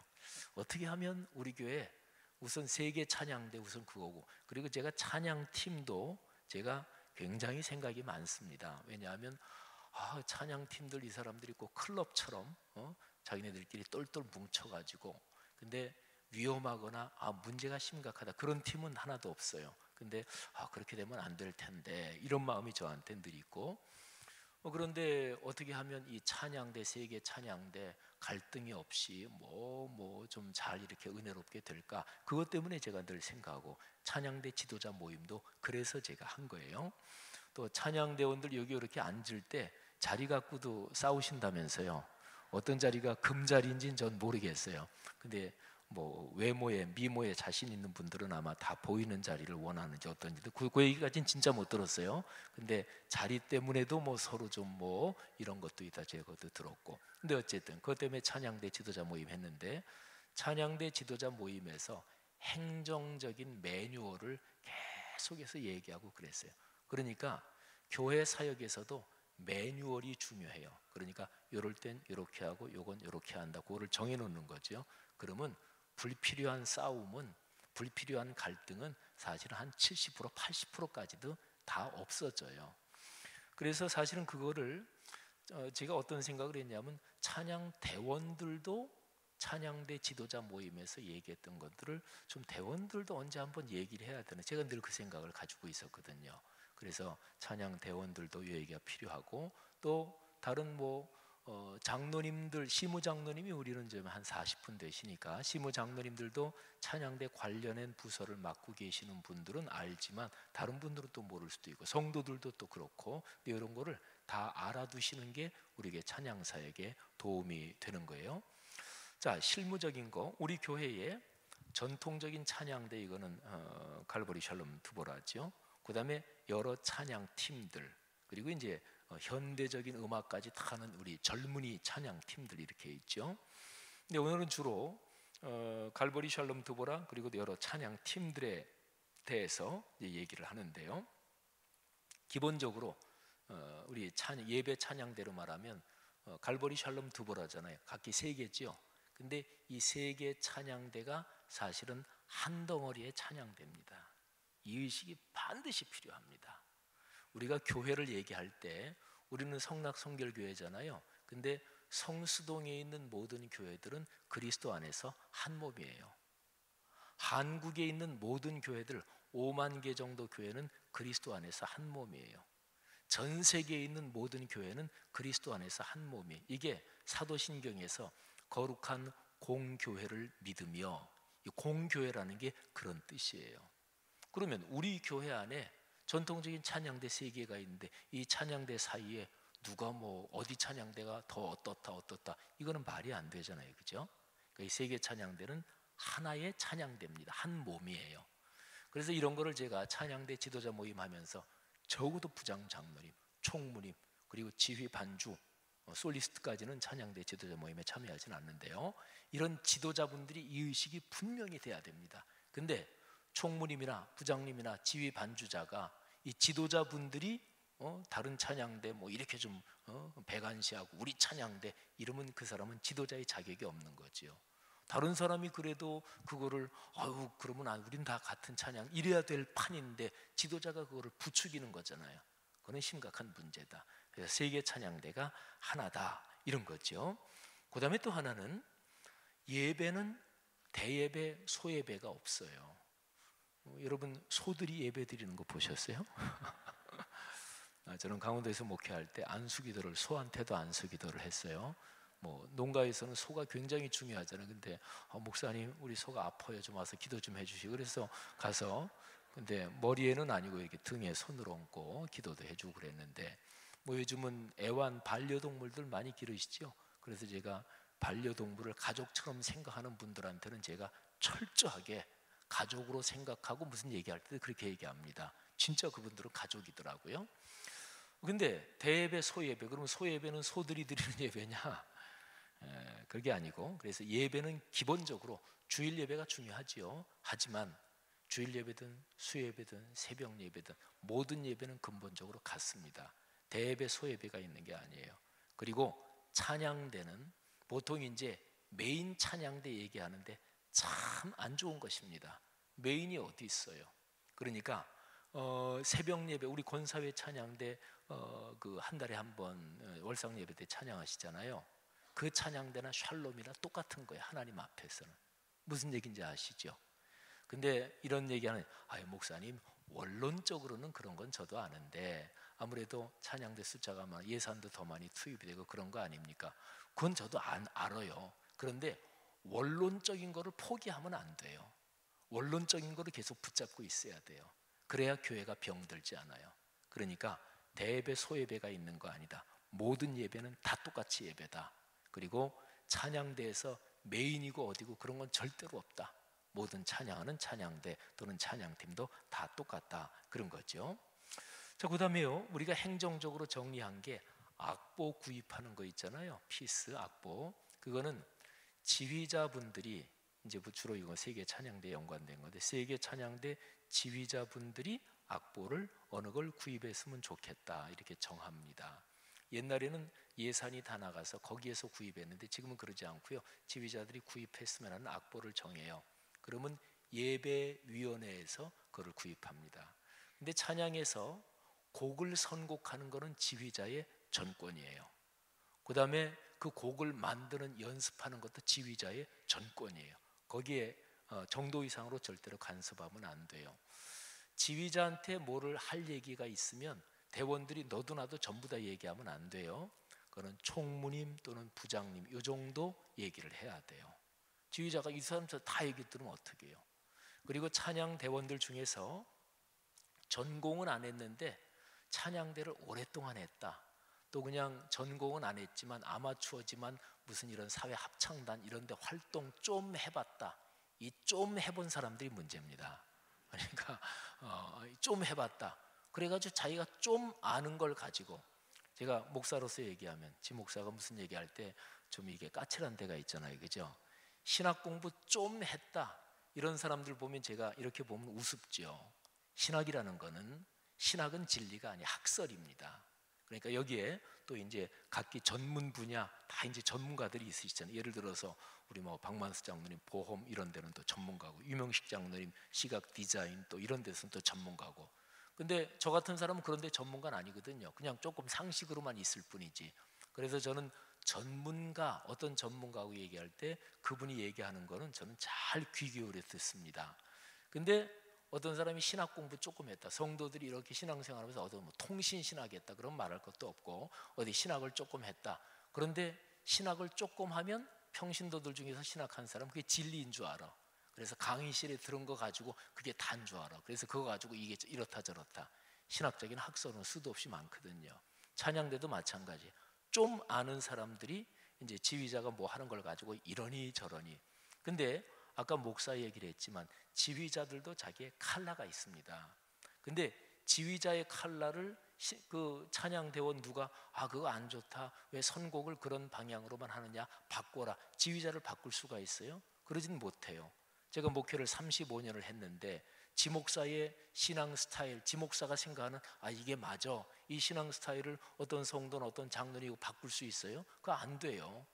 어떻게 하면 우리 교회 우선 세계 찬양대 우선 그거고, 그리고 제가 찬양팀도 제가 굉장히 생각이 많습니다. 왜냐하면 찬양팀들 이 사람들이 꼭 클럽처럼 자기네들끼리 똘똘 뭉쳐가지고, 근데 위험하거나 문제가 심각하다 그런 팀은 하나도 없어요. 근데 그렇게 되면 안 될 텐데 이런 마음이 저한테 늘 있고, 그런데 어떻게 하면 이 찬양대 세계 찬양대 갈등이 없이 뭐 좀 잘 이렇게 은혜롭게 될까, 그것 때문에 제가 늘 생각하고, 찬양대 지도자 모임도 그래서 제가 한 거예요. 또 찬양대원들 여기 이렇게 앉을 때 자리 갖고도 싸우신다면서요. 어떤 자리가 금자리인지는 전 모르겠어요. 근데 뭐 외모에 미모에 자신 있는 분들은 아마 다 보이는 자리를 원하는지 어떤지 그 얘기까지는 진짜 못 들었어요. 근데 자리 때문에도 뭐 서로 좀 뭐 이런 것도 있다 제가도 들었고. 근데 어쨌든 그것 때문에 찬양대 지도자 모임 했는데, 찬양대 지도자 모임에서 행정적인 매뉴얼을 계속해서 얘기하고 그랬어요. 그러니까 교회 사역에서도 매뉴얼이 중요해요. 그러니까 이럴 땐 이렇게 하고 요건 이렇게 한다, 그거를 정해놓는 거죠. 그러면 불필요한 싸움은, 불필요한 갈등은 사실은 한 70% 80%까지도 다 없어져요. 그래서 사실은 그거를 제가 어떤 생각을 했냐면, 찬양 대원들도 찬양대 지도자 모임에서 얘기했던 것들을 좀 대원들도 언제 한번 얘기를 해야 되나, 제가 늘 그 생각을 가지고 있었거든요. 그래서 찬양 대원들도 이 얘기가 필요하고, 또 다른 장로님들, 시무 장로님이 우리는 좀 한 40분 되시니까 시무 장로님들도 찬양대 관련된 부서를 맡고 계시는 분들은 알지만 다른 분들은 또 모를 수도 있고, 성도들도 또 그렇고, 이런 거를 다 알아두시는 게 우리에게 찬양사에게 도움이 되는 거예요. 자, 실무적인 거, 우리 교회의 전통적인 찬양대, 이거는 갈보리 샬롬 두보라죠. 그 다음에 여러 찬양 팀들, 그리고 이제 현대적인 음악까지 다 하는 우리 젊은이 찬양 팀들, 이렇게 있죠. 근데 오늘은 주로 갈보리 샬롬 두보라 그리고 여러 찬양 팀들에 대해서 이제 얘기를 하는데요. 기본적으로 우리 예배 찬양대로 말하면 갈보리 샬롬 두보라잖아요. 각기 3개죠. 근데 이 3개 찬양대가 사실은 한 덩어리의 찬양대입니다. 이 의식이 반드시 필요합니다. 우리가 교회를 얘기할 때 우리는 성락성결교회잖아요. 근데 성수동에 있는 모든 교회들은 그리스도 안에서 한 몸이에요. 한국에 있는 모든 교회들 5만 개 정도 교회는 그리스도 안에서 한 몸이에요. 전 세계에 있는 모든 교회는 그리스도 안에서 한 몸이, 이게 사도신경에서 거룩한 공교회를 믿으며, 이 공교회라는 게 그런 뜻이에요. 그러면 우리 교회 안에 전통적인 찬양대 3개가 있는데 이 찬양대 사이에 누가 어디 찬양대가 더 어떻다 이거는 말이 안 되잖아요, 그죠? 그러니까 이 3개 찬양대는 하나의 찬양대입니다. 한 몸이에요. 그래서 이런 거를 제가 찬양대 지도자 모임 하면서 적어도 부장 장로님, 총무님, 그리고 지휘 반주, 솔리스트까지는 찬양대 지도자 모임에 참여하지는 않는데요. 이런 지도자분들이 이 의식이 분명히 돼야 됩니다. 근데 총무님이나 부장님이나 지휘 반주자가 이 지도자분들이 다른 찬양대 이렇게 좀 배관시하고 우리 찬양대 이러면 그 사람은 지도자의 자격이 없는 거죠. 다른 사람이 그래도 그거를 그러면 우린 다 같은 찬양 이래야 될 판인데 지도자가 그거를 부추기는 거잖아요. 그건 심각한 문제다. 그래서 3개 찬양대가 하나다, 이런 거죠. 그 다음에 또 하나는, 예배는 대예배, 소예배가 없어요. 여러분 소들이 예배 드리는 거 보셨어요? 저는 강원도에서 목회할 때 안수기도를, 소한테도 안수기도를 했어요. 농가에서는 소가 굉장히 중요하잖아요. 근데 목사님 우리 소가 아파요, 좀 와서 기도 좀 해주시고, 그래서 가서, 근데 머리에는 아니고 이렇게 등에 손을 얹고 기도도 해주고 그랬는데, 요즘은 애완 반려동물들 많이 기르시죠. 그래서 제가 반려동물을 가족처럼 생각하는 분들한테는 제가 철저하게 가족으로 생각하고 무슨 얘기할 때 그렇게 얘기합니다. 진짜 그분들은 가족이더라고요. 근데 대예배, 소예배, 그러면 소예배는 소들이 드리는 예배냐? 그게 아니고, 그래서 예배는 기본적으로 주일 예배가 중요하지요. 하지만 주일 예배든 수예배든 새벽 예배든 모든 예배는 근본적으로 같습니다. 대예배, 소예배가 있는 게 아니에요. 그리고 찬양대는 보통 이제 메인 찬양대 얘기하는데 참 안 좋은 것입니다. 메인이 어디 있어요? 그러니까 새벽 예배, 우리 권사회 찬양대 그 한 달에 한 번 월상 예배 때 찬양하시잖아요. 그 찬양대나 샬롬이나 똑같은 거예요. 하나님 앞에서는. 무슨 얘기인지 아시죠? 근데 이런 얘기하는, 목사님 원론적으로는 그런 건 저도 아는데 아무래도 찬양대 숫자가 많아 예산도 더 많이 투입이 되고 그런 거 아닙니까? 그건 저도 알아요. 그런데 원론적인 거를 포기하면 안 돼요. 원론적인 거를 계속 붙잡고 있어야 돼요. 그래야 교회가 병들지 않아요. 그러니까 대예배, 소예배가 있는 거 아니다. 모든 예배는 다 똑같이 예배다. 그리고 찬양대에서 메인이고 어디고 그런 건 절대로 없다. 모든 찬양하는 찬양대 또는 찬양팀도 다 똑같다, 그런 거죠. 자, 그 다음에요, 우리가 행정적으로 정리한 게 악보 구입하는 거 있잖아요. 피스, 악보. 그거는 지휘자분들이, 이제 주로 이거 3개 찬양대에 연관된 건데 3개 찬양대 지휘자분들이 악보를 어느 걸 구입했으면 좋겠다, 이렇게 정합니다. 옛날에는 예산이 다 나가서 거기에서 구입했는데 지금은 그러지 않고요. 지휘자들이 구입했으면 하는 악보를 정해요. 그러면 예배위원회에서 그걸 구입합니다. 근데 찬양에서 곡을 선곡하는 것은 지휘자의 전권이에요. 그 다음에 그 곡을 만드는 연습하는 것도 지휘자의 전권이에요. 거기에 정도 이상으로 절대로 간섭하면 안 돼요. 지휘자한테 뭐를 할 얘기가 있으면 대원들이 너도 나도 전부 다 얘기하면 안 돼요. 그거는 총무님 또는 부장님 이 정도 얘기를 해야 돼요. 지휘자가 이 사람들 다 얘기 들으면 어떻게 해요? 그리고 찬양 대원들 중에서 전공은 안 했는데 찬양대를 오랫동안 했다. 또 그냥 전공은 안 했지만 아마추어지만 무슨 이런 사회 합창단 이런 데 활동 좀 해봤다. 이 좀 해본 사람들이 문제입니다. 그러니까 좀 해봤다. 그래가지고 자기가 좀 아는 걸 가지고, 제가 목사로서 얘기하면 지 목사가 무슨 얘기할 때 좀 이게 까칠한 데가 있잖아요, 그죠? 신학 공부 좀 했다 이런 사람들 보면 제가 이렇게 보면 우습죠. 신학이라는 거는, 신학은 진리가 아니 학설입니다. 그러니까 여기에 또 이제 각기 전문 분야 다 이제 전문가들이 있으시잖아요. 예를 들어서 우리 뭐 박만수 장로님 보험 이런 데는 또 전문가고, 유명식 장로님 시각 디자인 또 이런 데서는 또 전문가고. 근데 저 같은 사람은 그런 데 전문가는 아니거든요. 그냥 조금 상식으로만 있을 뿐이지. 그래서 저는 전문가, 어떤 전문가하고 얘기할 때 그분이 얘기하는 거는 저는 잘 귀 기울여 듣습니다. 근데 어떤 사람이 신학 공부 조금 했다, 성도들이 이렇게 신앙생활하면서 어떤 뭐 통신 신학했다 그럼 말할 것도 없고, 어디 신학을 조금 했다, 그런데 신학을 조금 하면 평신도들 중에서 신학한 사람 그게 진리인 줄 알아. 그래서 강의실에 들은 거 가지고 그게 다인 줄 알아. 그래서 그거 가지고 이게 이렇다 저렇다. 신학적인 학설은 수도 없이 많거든요. 찬양대도 마찬가지. 좀 아는 사람들이 이제 지휘자가 뭐 하는 걸 가지고 이러니 저러니. 근데 아까 목사 얘기를 했지만 지휘자들도 자기의 칼라가 있습니다. 근데 지휘자의 칼라를 그 찬양대원 누가 그거 안 좋다, 왜 선곡을 그런 방향으로만 하느냐, 바꿔라, 지휘자를 바꿀 수가 있어요? 그러진 못해요. 제가 목회를 35년을 했는데 지 목사의 신앙 스타일, 지 목사가 생각하는 이게 맞아, 이 신앙 스타일을 어떤 성도는 어떤 장로님이 바꿀 수 있어요? 그거 안 돼요.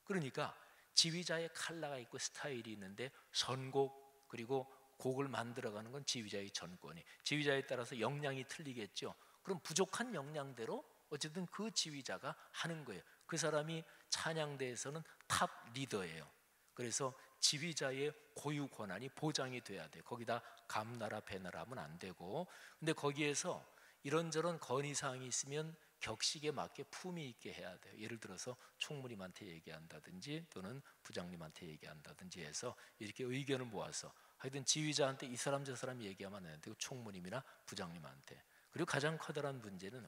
그러니까 지휘자의 칼라가 있고 스타일이 있는데 선곡 그리고 곡을 만들어가는 건 지휘자의 전권이, 지휘자에 따라서 역량이 틀리겠죠. 그럼 부족한 역량대로 어쨌든 그 지휘자가 하는 거예요. 그 사람이 찬양대에서는 탑 리더예요. 그래서 지휘자의 고유 권한이 보장이 돼야 돼요. 거기다 감나라 배나라 하면 안 되고. 근데 거기에서 이런저런 건의사항이 있으면 격식에 맞게 품위 있게 해야 돼요. 예를 들어서 총무님한테 얘기한다든지 또는 부장님한테 얘기한다든지 해서 이렇게 의견을 모아서, 하여튼 지휘자한테 이 사람 저 사람 얘기하면 안 되고 총무님이나 부장님한테. 그리고 가장 커다란 문제는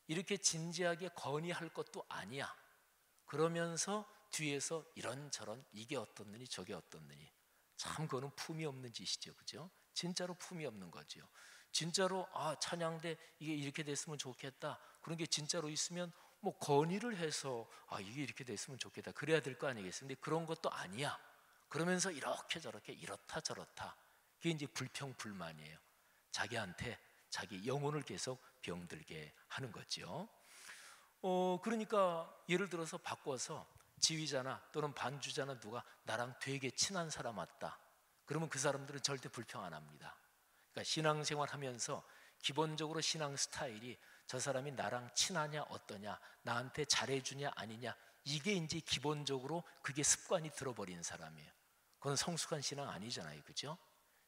이렇게 진지하게 건의할 것도 아니야. 그러면서 뒤에서 이런저런 이게 어떻느니 저게 어떻느니, 참 그거는 품이 없는 짓이죠, 그죠? 진짜로 품이 없는 거죠. 진짜로 찬양대 이게 이렇게 됐으면 좋겠다, 그런 게 진짜로 있으면 뭐 건의를 해서 이게 이렇게 됐으면 좋겠다 그래야 될 거 아니겠어요? 근데 그런 것도 아니야. 그러면서 이렇게 저렇게 이렇다 저렇다, 그게 이제 불평불만이에요. 자기한테 자기 영혼을 계속 병들게 하는 거죠. 그러니까 예를 들어서 바꿔서 지휘자나 또는 반주자나 누가 나랑 되게 친한 사람 왔다, 그러면 그 사람들은 절대 불평 안 합니다. 그러니까 신앙생활 하면서 기본적으로 신앙 스타일이 저 사람이 나랑 친하냐 어떠냐, 나한테 잘해주냐 아니냐, 이게 이제 기본적으로 그게 습관이 들어버린 사람이에요. 그건 성숙한 신앙 아니잖아요, 그죠?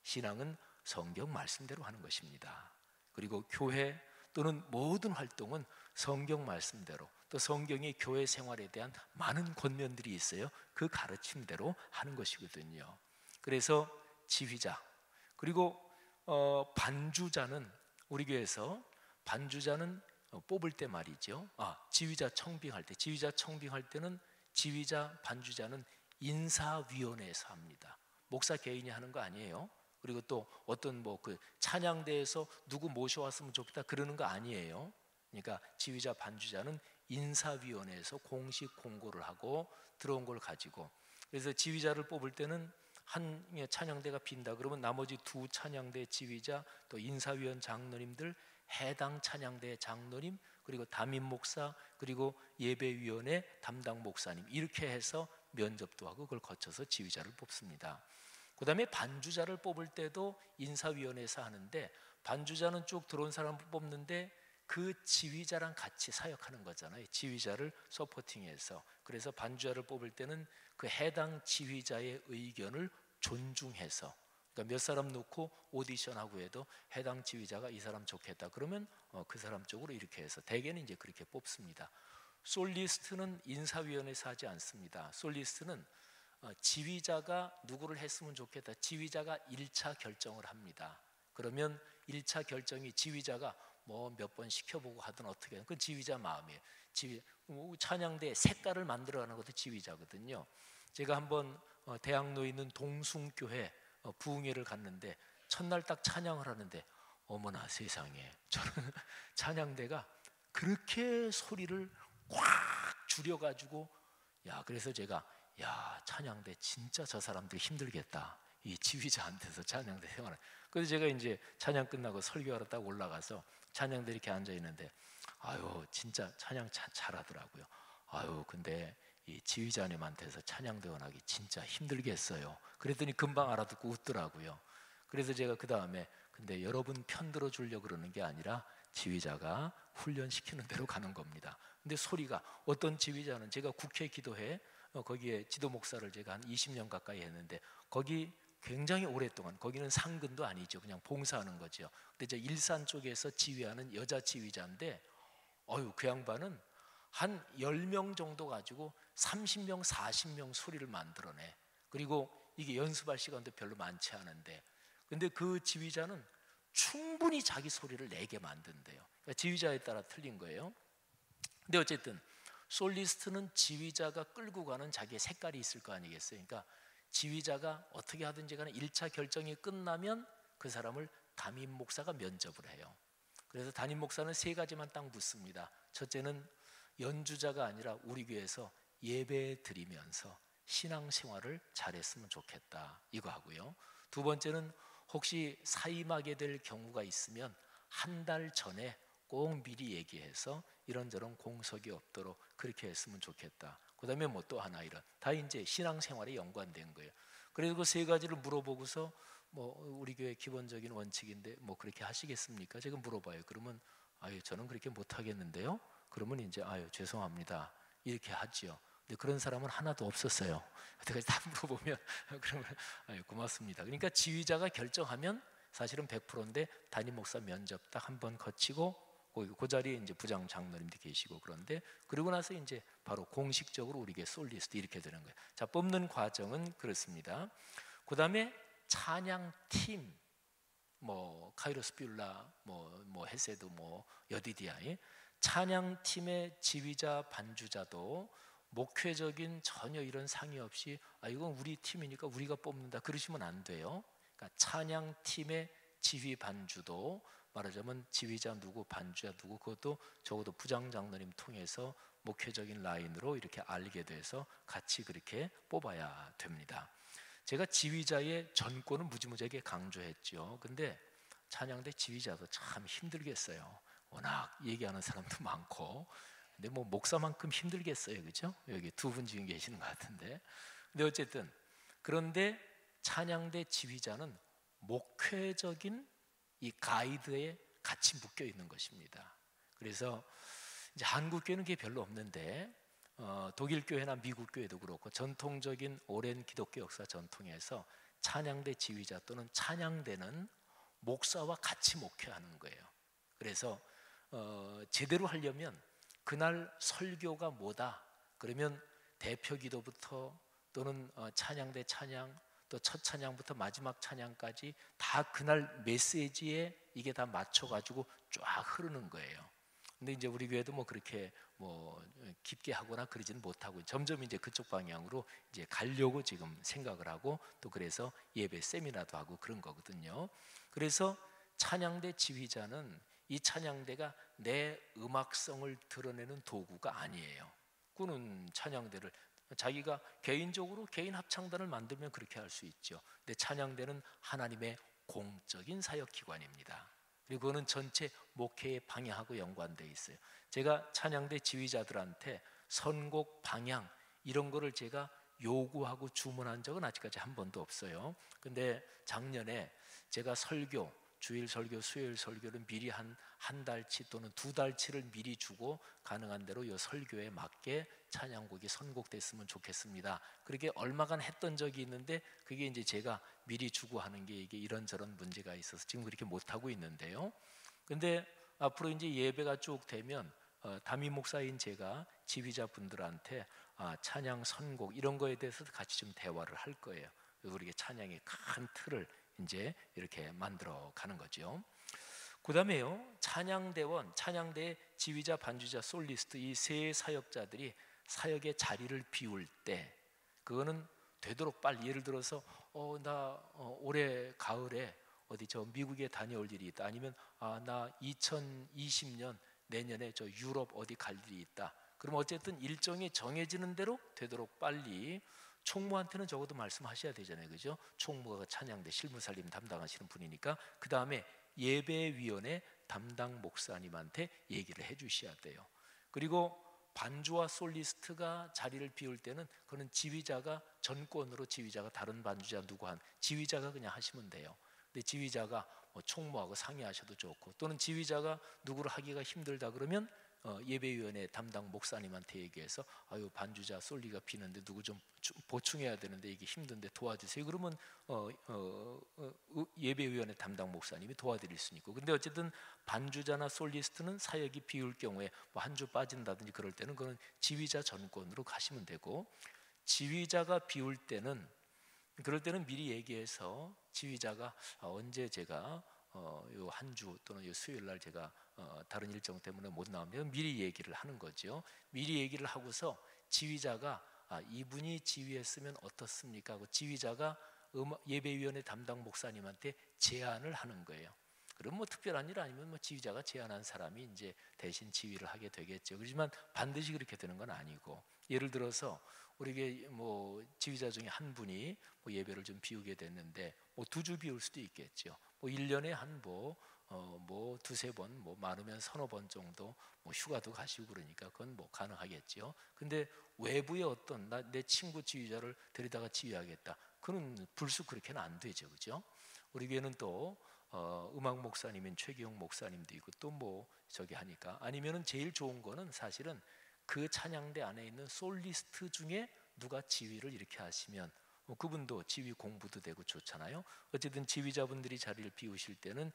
신앙은 성경 말씀대로 하는 것입니다. 그리고 교회 또는 모든 활동은 성경 말씀대로, 또 성경의 교회 생활에 대한 많은 권면들이 있어요. 그 가르침대로 하는 것이거든요. 그래서 지휘자, 그리고 반주자는, 우리 교회에서 반주자는 뽑을 때 말이죠. 지휘자 청빙할 때, 지휘자 청빙할 때는 지휘자 반주자는 인사위원회에서 합니다. 목사 개인이 하는 거 아니에요. 그리고 또 어떤 뭐 그 찬양대에서 누구 모셔왔으면 좋겠다 그러는 거 아니에요. 그러니까 지휘자 반주자는 인사위원회에서 공식 공고를 하고 들어온 걸 가지고, 그래서 지휘자를 뽑을 때는 한 찬양대가 빈다 그러면 나머지 두 찬양대 지휘자, 또 인사위원 장로님들, 해당 찬양대 장로님, 그리고 담임 목사, 그리고 예배위원회 담당 목사님, 이렇게 해서 면접도 하고 그걸 거쳐서 지휘자를 뽑습니다. 그 다음에 반주자를 뽑을 때도 인사위원회에서 하는데, 반주자는 쭉 들어온 사람을 뽑는데 그 지휘자랑 같이 사역하는 거잖아요. 지휘자를 서포팅해서. 그래서 반주자를 뽑을 때는 그 해당 지휘자의 의견을 존중해서, 그러니까 몇 사람 놓고 오디션하고 해도 해당 지휘자가 이 사람 좋겠다 그러면 그 사람 쪽으로 이렇게 해서 대개는 이제 그렇게 뽑습니다. 솔리스트는 인사위원회에서 하지 않습니다. 솔리스트는 지휘자가 누구를 했으면 좋겠다, 지휘자가 1차 결정을 합니다. 그러면 1차 결정이 지휘자가 뭐 몇 번 시켜보고 하든 어떻게 하든 그건 지휘자 마음이에요. 찬양대 색깔을 만들어가는 것도 지휘자거든요. 제가 한번 대학로에 있는 동숭교회 부흥회를 갔는데 첫날 딱 찬양을 하는데 어머나 세상에, 저는 찬양대가 그렇게 소리를 꽉 줄여가지고, 그래서 제가 찬양대 진짜 저 사람들 힘들겠다, 이 지휘자한테서 찬양대 생활을. 그래서 제가 이제 찬양 끝나고 설교하러 딱 올라가서 찬양대 이렇게 앉아 있는데 진짜 찬양 잘하더라고요. 근데 이 지휘자님한테서 찬양대원하기 진짜 힘들겠어요. 그랬더니 금방 알아듣고 웃더라고요. 그래서 제가 그 다음에 근데 여러분 편 들어주려고 그러는 게 아니라 지휘자가 훈련시키는 대로 가는 겁니다. 근데 소리가, 어떤 지휘자는 제가 국회 기도회 거기에 지도 목사를 제가 한 20년 가까이 했는데 거기 굉장히 오랫동안, 거기는 상근도 아니죠, 그냥 봉사하는 거죠. 근데 저 일산 쪽에서 지휘하는 여자 지휘자인데 그 양반은 한 10명 정도 가지고 30명 40명 소리를 만들어내. 그리고 이게 연습할 시간도 별로 많지 않은데, 근데 그 지휘자는 충분히 자기 소리를 내게 만든대요. 그러니까 지휘자에 따라 틀린 거예요. 근데 어쨌든 솔리스트는 지휘자가 끌고 가는 자기의 색깔이 있을 거 아니겠어요. 그러니까 지휘자가 어떻게 하든지 간에 1차 결정이 끝나면 그 사람을 담임 목사가 면접을 해요. 그래서 담임 목사는 3가지만 딱 묻습니다. 첫째는 연주자가 아니라 우리 교회에서 예배 드리면서 신앙생활을 잘했으면 좋겠다, 이거 하고요. 두 번째는 혹시 사임하게 될 경우가 있으면 한 달 전에 꼭 미리 얘기해서 이런저런 공석이 없도록 그렇게 했으면 좋겠다. 그 다음에 뭐 또 하나, 이런 다 이제 신앙생활에 연관된 거예요. 그래서 그 3가지를 물어보고서 뭐 우리 교회 기본적인 원칙인데 뭐 그렇게 하시겠습니까? 제가 물어봐요. 그러면 저는 그렇게 못 하겠는데요. 그러면 이제 죄송합니다, 이렇게 하지요. 근데 그런 사람은 하나도 없었어요. 그때까지 다 물어보면 그러면 고맙습니다. 그러니까 지휘자가 결정하면 사실은 100%인데 담임 목사 면접 딱 한 번 거치고 그 자리에 이제 부장 장로님도 계시고, 그런데 그러고 나서 이제 바로 공식적으로 우리에게 솔리스트 이렇게 되는 거예요. 자, 뽑는 과정은 그렇습니다. 그 다음에 찬양팀, 뭐 카이로스 뷰라, 뭐 헤세드, 뭐 여디디아이, 찬양팀의 지휘자 반주자도 목회적인 전혀 이런 상의 없이 이건 우리 팀이니까 우리가 뽑는다 그러시면 안 돼요. 그러니까 찬양팀의 지휘 반주도 말하자면 지휘자 누구, 반주자 누구, 그것도 적어도 부장 장로님 통해서 목회적인 라인으로 이렇게 알게 돼서 같이 그렇게 뽑아야 됩니다. 제가 지휘자의 전권은 무지무지하게 강조했죠. 근데 찬양대 지휘자도 참 힘들겠어요. 워낙 얘기하는 사람도 많고. 근데 뭐 목사만큼 힘들겠어요, 그죠? 여기 2분 지금 계시는 것 같은데. 근데 어쨌든 그런데 찬양대 지휘자는 목회적인 이 가이드에 같이 묶여 있는 것입니다. 그래서 이제 한국 교회는 그게 별로 없는데 독일 교회나 미국 교회도 그렇고 전통적인 오랜 기독교 역사 전통에서 찬양대 지휘자 또는 찬양대는 목사와 같이 목회하는 거예요. 그래서 제대로 하려면 그날 설교가 뭐다 그러면 대표 기도부터 또는 찬양대 찬양, 또 첫 찬양부터 마지막 찬양까지 다 그날 메시지에 이게 다 맞춰가지고 쫙 흐르는 거예요. 근데 이제 우리 교회도 뭐 그렇게 뭐 깊게 하거나 그러지는 못하고 점점 이제 그쪽 방향으로 이제 가려고 지금 생각을 하고, 또 그래서 예배 세미나도 하고 그런 거거든요. 그래서 찬양대 지휘자는 이 찬양대가 내 음악성을 드러내는 도구가 아니에요. 그는 찬양대를 자기가 개인적으로 개인 합창단을 만들면 그렇게 할 수 있죠. 근데 찬양대는 하나님의 공적인 사역기관입니다. 그리고 그거는 전체 목회의 방향하고 연관되어 있어요. 제가 찬양대 지휘자들한테 선곡 방향 이런 거를 제가 요구하고 주문한 적은 아직까지 한 번도 없어요. 근데 작년에 제가 설교 주일 설교, 수요일 설교를 미리 한 달치 또는 2달치를 미리 주고 가능한 대로 이 설교에 맞게 찬양곡이 선곡됐으면 좋겠습니다. 그렇게 얼마간 했던 적이 있는데 그게 이제 제가 미리 주고 하는 게 이게 이런저런 문제가 있어서 지금 그렇게 못 하고 있는데요. 근데 앞으로 이제 예배가 쭉 되면 담임 목사인 제가 지휘자분들한테 찬양 선곡 이런 거에 대해서 같이 좀 대화를 할 거예요. 우리가 찬양의 큰 틀을 이제 이렇게 만들어 가는 거죠. 그다음에요, 찬양대원, 찬양대의 지휘자, 반주자, 솔리스트 이 세 사역자들이 사역의 자리를 비울 때 그거는 되도록 빨리, 예를 들어서 나 올해 가을에 어디 저 미국에 다녀올 일이 있다, 아니면 나 2020년 내년에 저 유럽 어디 갈 일이 있다. 그럼 어쨌든 일정이 정해지는 대로 되도록 빨리 총무한테는 적어도 말씀하셔야 되잖아요, 그죠? 총무가 찬양대 실무살림 담당하시는 분이니까 그 다음에 예배위원회 담당 목사님한테 얘기를 해주셔야 돼요. 그리고 반주와 솔리스트가 자리를 비울 때는 그는 지휘자가 전권으로, 지휘자가 다른 반주자 누구 한 지휘자가 그냥 하시면 돼요. 근데 지휘자가 총무하고 상의하셔도 좋고, 또는 지휘자가 누구를 하기가 힘들다 그러면 예배위원회 담당 목사님한테 얘기해서 반주자 솔리가 비는데 누구 좀 보충해야 되는데 이게 힘든데 도와주세요. 그러면 예배위원회 담당 목사님이 도와드릴 수 있고. 근데 어쨌든 반주자나 솔리스트는 사역이 비울 경우에 뭐 한 주 빠진다든지 그럴 때는 그건 지휘자 전권으로 가시면 되고, 지휘자가 비울 때는 그럴 때는 미리 얘기해서 지휘자가 언제 제가 요 한 주 또는 요 수요일 날 제가 다른 일정 때문에 못 나오면 미리 얘기를 하는 거죠. 미리 얘기를 하고서 지휘자가 이분이 지휘했으면 어떻습니까 하고 지휘자가 예배위원회 담당 목사님한테 제안을 하는 거예요. 그럼 뭐 특별한 일 아니면 뭐 지휘자가 제안한 사람이 이제 대신 지휘를 하게 되겠죠. 그렇지만 반드시 그렇게 되는 건 아니고, 예를 들어서 우리에게 뭐 지휘자 중에 한 분이 뭐 예배를 좀 비우게 됐는데 뭐 2주 비울 수도 있겠죠. 뭐 1년에 한 뭐 2-3번, 뭐 많으면 1-2번 정도 뭐 휴가도 가시고 그러니까 그건 뭐 가능하겠죠. 근데 외부의 어떤 내 친구 지휘자를 데리다가 지휘하겠다, 그는 불쑥 그렇게는 안 되죠, 그죠? 우리 교회는 또 음악 목사님인 최기용 목사님도 있고 또 뭐 저기 하니까, 아니면은 제일 좋은 거는 사실은 그 찬양대 안에 있는 솔리스트 중에 누가 지휘를 이렇게 하시면 그분도 지휘 공부도 되고 좋잖아요. 어쨌든 지휘자분들이 자리를 비우실 때는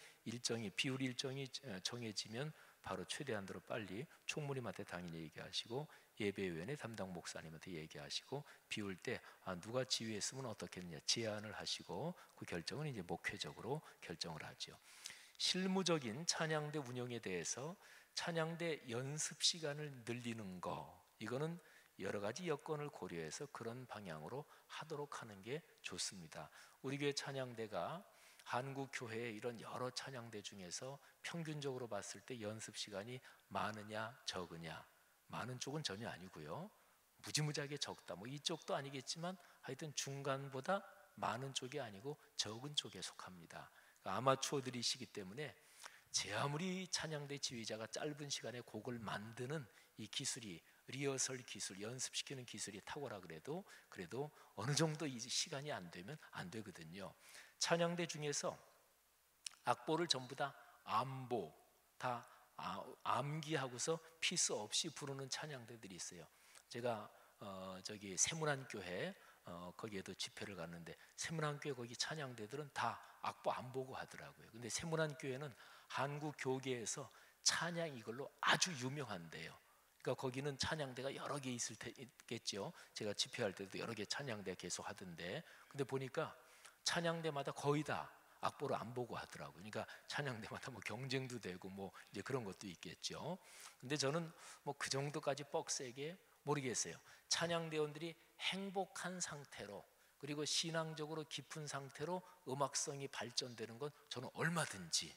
비울 일정이 정해지면 바로 최대한대로 빨리 총무님한테 당연히 얘기하시고 예배위원회 담당 목사님한테 얘기하시고, 비울 때 누가 지휘했으면 어떻겠느냐 제안을 하시고 그 결정은 이제 목회적으로 결정을 하죠. 실무적인 찬양대 운영에 대해서 찬양대 연습 시간을 늘리는 거, 이거는 여러 가지 여건을 고려해서 그런 방향으로 하도록 하는 게 좋습니다. 우리 교회 찬양대가 한국 교회의 이런 여러 찬양대 중에서 평균적으로 봤을 때 연습 시간이 많으냐 적으냐, 많은 쪽은 전혀 아니고요, 무지무지하게 적다 뭐 이쪽도 아니겠지만 하여튼 중간보다 많은 쪽이 아니고 적은 쪽에 속합니다. 아마추어들이시기 때문에 제 아무리 찬양대 지휘자가 짧은 시간에 곡을 만드는 이 기술이, 리허설 기술, 연습시키는 기술이 탁월하 그래도 어느 정도 이 시간이 안 되면 안 되거든요. 찬양대 중에서 악보를 전부 다 암보, 다 암기하고서 피스 없이 부르는 찬양대들이 있어요. 제가 저기 세문안교회 거기에도 집회를 갔는데 세문안교회 거기 찬양대들은 다 악보 안 보고 하더라고요. 근데 세문안교회는 한국 교계에서 찬양 이걸로 아주 유명한데요. 그러니까 거기는 찬양대가 여러 개 있겠죠. 제가 집회할 때도 여러 개 찬양대 계속 하던데, 근데 보니까 찬양대마다 거의 다 악보를 안 보고 하더라고요. 그러니까 찬양대마다 뭐 경쟁도 되고 뭐 이제 그런 것도 있겠죠. 근데 저는 뭐 그 정도까지 뻑세게 모르겠어요. 찬양대원들이 행복한 상태로, 그리고 신앙적으로 깊은 상태로 음악성이 발전되는 건 저는 얼마든지.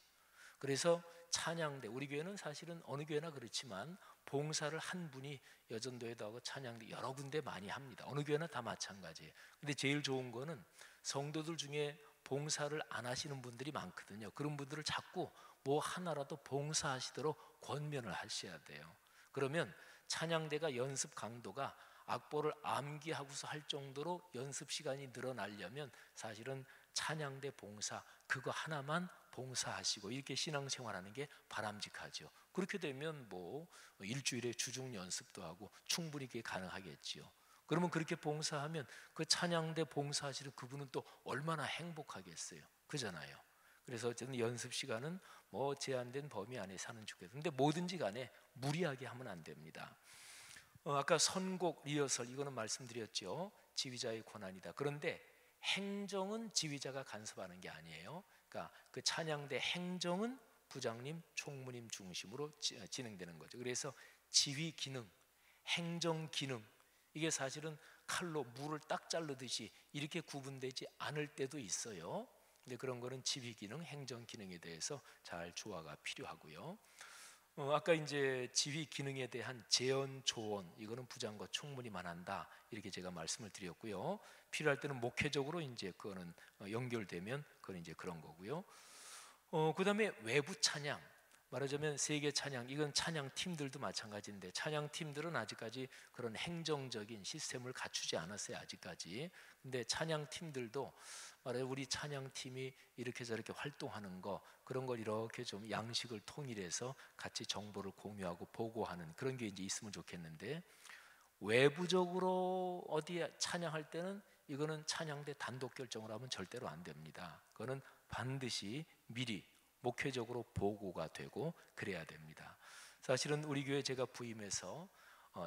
그래서 찬양대, 우리 교회는 사실은 어느 교회나 그렇지만 봉사를 한 분이 여전도에도 하고 찬양대 여러 군데 많이 합니다. 어느 교회나 다 마찬가지예요. 근데 제일 좋은 거는 성도들 중에 봉사를 안 하시는 분들이 많거든요. 그런 분들을 자꾸 뭐 하나라도 봉사하시도록 권면을 하셔야 돼요. 그러면 찬양대가 연습 강도가 악보를 암기하고서 할 정도로 연습 시간이 늘어나려면 사실은 찬양대 봉사 그거 하나만 봉사하시고 이렇게 신앙생활하는 게 바람직하죠. 그렇게 되면 뭐 일주일에 주중 연습도 하고 충분히 그게 가능하겠지요. 그러면 그렇게 봉사하면 그 찬양대 봉사하시는 그분은 또 얼마나 행복하겠어요. 그잖아요. 그래서 어쨌든 연습 시간은 뭐 제한된 범위 안에서 하는 좋겠어요. 근데 뭐든지 간에 무리하게 하면 안 됩니다. 아까 선곡, 리허설 이거는 말씀드렸죠. 지휘자의 권한이다. 그런데 행정은 지휘자가 간섭하는 게 아니에요. 그러니까 그 찬양대 행정은 부장님, 총무님 중심으로 진행되는 거죠. 그래서 지휘 기능, 행정 기능 이게 사실은 칼로 물을 딱 자르듯이 이렇게 구분되지 않을 때도 있어요. 근데 그런 거는 지휘 기능, 행정 기능에 대해서 잘 조화가 필요하고요. 아까 이제 지휘 기능에 대한 제언, 조언 이거는 부장과 총무님만 한다 이렇게 제가 말씀을 드렸고요. 필요할 때는 목회적으로 이제 그거는 연결되면 그건 이제 그런 거고요. 그다음에 외부 찬양 말하자면 세계 찬양 이건 찬양 팀들도 마찬가지인데 찬양 팀들은 아직까지 그런 행정적인 시스템을 갖추지 않았어요 아직까지. 근데 찬양 팀들도 말해 우리 찬양 팀이 이렇게 저렇게 활동하는 거 그런 걸 이렇게 좀 양식을 통일해서 같이 정보를 공유하고 보고하는 그런 게 이제 있으면 좋겠는데 외부적으로 어디에 찬양할 때는 이거는 찬양대 단독 결정을 하면 절대로 안 됩니다. 그거는 반드시 미리 목회적으로 보고가 되고 그래야 됩니다. 사실은 우리 교회 제가 부임해서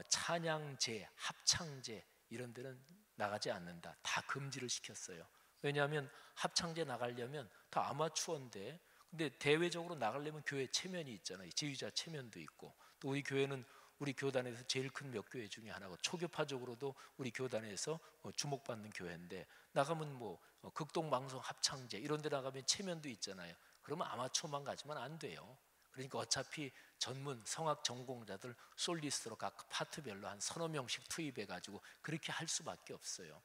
찬양제, 합창제 이런 데는 나가지 않는다. 다 금지를 시켰어요. 왜냐하면 합창제 나가려면 다 아마추어인데 근데 대외적으로 나가려면 교회 체면이 있잖아요. 지휘자 체면도 있고 또 우리 교회는 우리 교단에서 제일 큰 몇 교회 중에 하나고 초교파적으로도 우리 교단에서 주목받는 교회인데 나가면 뭐 극동방송 합창제 이런 데 나가면 체면도 있잖아요. 그러면 아마추어만 가지면 안 돼요. 그러니까 어차피 전문 성악 전공자들 솔리스트로 각 파트별로 한 서너 명씩 투입해가지고 그렇게 할 수밖에 없어요.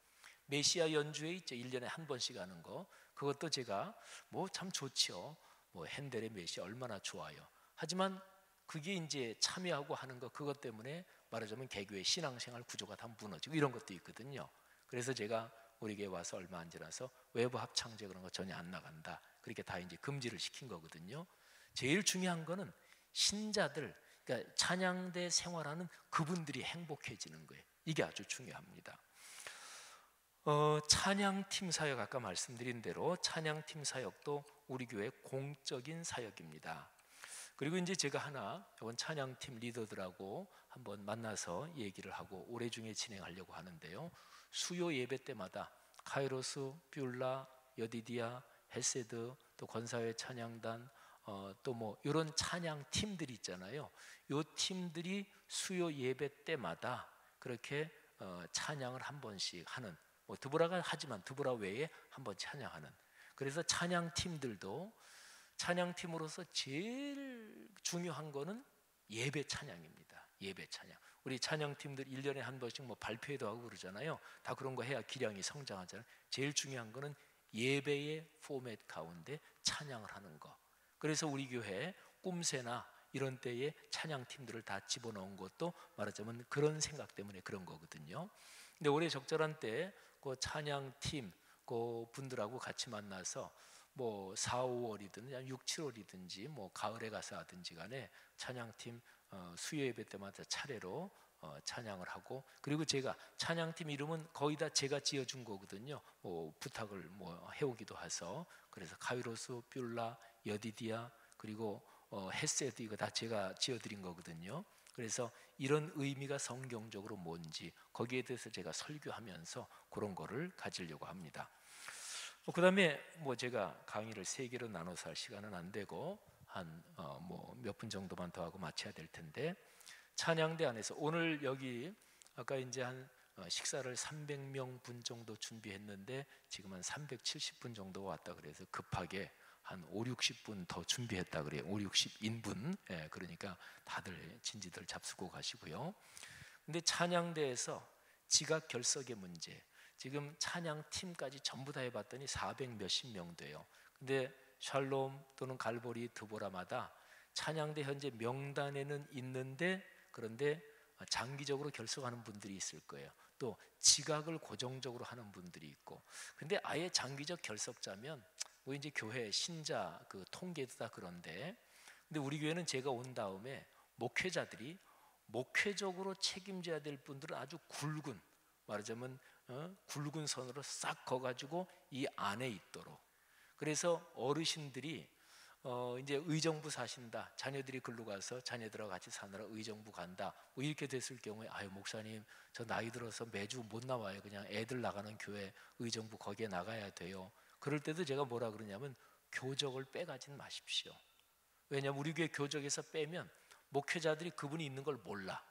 메시아 연주회 있죠. 1년에 한 번씩 하는 거 그것도 제가 뭐 참 좋지요. 뭐 핸델의 메시아 얼마나 좋아요. 하지만 그게 이제 참여하고 하는 거 그것 때문에 말하자면 개교의 신앙생활 구조가 다 무너지고 이런 것도 있거든요. 그래서 제가 우리 교회 와서 얼마 안 지나서 외부 합창제 그런 거 전혀 안 나간다. 그렇게 다 이제 금지를 시킨 거거든요. 제일 중요한 거는 신자들, 그러니까 찬양대 생활하는 그분들이 행복해지는 거예요. 이게 아주 중요합니다. 찬양팀 사역 아까 말씀드린 대로 찬양팀 사역도 우리 교회 공적인 사역입니다. 그리고 이제 제가 하나 이번 찬양팀 리더들하고 한번 만나서 얘기를 하고 올해 중에 진행하려고 하는데요. 수요 예배 때마다 카이로스, 뷸라, 여디디아, 헤세드, 또 권사회 찬양단, 또 뭐 이런 찬양 팀들이 있잖아요. 이 팀들이 수요 예배 때마다 그렇게 찬양을 한 번씩 하는 뭐 드보라가 하지만 드보라 외에 한 번 찬양하는 그래서 찬양 팀들도 찬양팀으로서 제일 중요한 거는 예배 찬양입니다. 예배 찬양. 우리 찬양팀들 1년에 한 번씩 뭐 발표회도 하고 그러잖아요. 다 그런 거 해야 기량이 성장하잖아요. 제일 중요한 거는 예배의 포맷 가운데 찬양을 하는 거. 그래서 우리 교회 꿈새나 이런 때에 찬양팀들을 다 집어넣은 것도 말하자면 그런 생각 때문에 그런 거거든요. 근데 올해 적절한 때 그 찬양팀 그 분들하고 같이 만나서 뭐 4, 5월이든 6, 7월이든지 뭐 가을에 가서 하든지 간에 찬양팀 수요 예배 때마다 차례로 찬양을 하고 그리고 제가 찬양팀 이름은 거의 다 제가 지어준 거거든요. 뭐 부탁을 뭐 해오기도 해서 그래서 카이로스, 뷸라, 여디디아 그리고 헤세드 이거 다 제가 지어드린 거거든요. 그래서 이런 의미가 성경적으로 뭔지 거기에 대해서 제가 설교하면서 그런 거를 가지려고 합니다. 그 다음에 뭐 제가 강의를 3개로 나눠서 할 시간은 안 되고 한 뭐 몇 분 정도만 더 하고 마쳐야 될 텐데 찬양대 안에서 오늘 여기 아까 이제 한 식사를 300명 분 정도 준비했는데 지금 한 370분 정도 왔다 그래서 급하게 한 5, 60분 더 준비했다 그래요. 5, 60인분. 예, 그러니까 다들 진지들 잡수고 가시고요. 근데 찬양대에서 지각 결석의 문제 지금 찬양팀까지 전부 다 해봤더니 400 몇십 명 돼요. 근데 샬롬 또는 갈보리 드보라마다 찬양대 현재 명단에는 있는데 그런데 장기적으로 결석하는 분들이 있을 거예요. 또 지각을 고정적으로 하는 분들이 있고. 근데 아예 장기적 결석자면 뭐 이제 교회 신자 그 통계도 다 그런데, 근데 우리 교회는 제가 온 다음에 목회자들이 목회적으로 책임져야 될 분들은 아주 굵은, 말하자면 굵은 선으로 싹 그어가지고 이 안에 있도록. 그래서 어르신들이 이제 의정부 사신다, 자녀들이 글로 가서 자녀들하고 같이 사느라 의정부 간다, 뭐 이렇게 됐을 경우에 아유 목사님 저 나이 들어서 매주 못 나와요. 그냥 애들 나가는 교회 의정부 거기에 나가야 돼요. 그럴 때도 제가 뭐라 그러냐면 교적을 빼가진 마십시오. 왜냐하면 우리 교회 교적에서 빼면 목회자들이 그분이 있는 걸 몰라.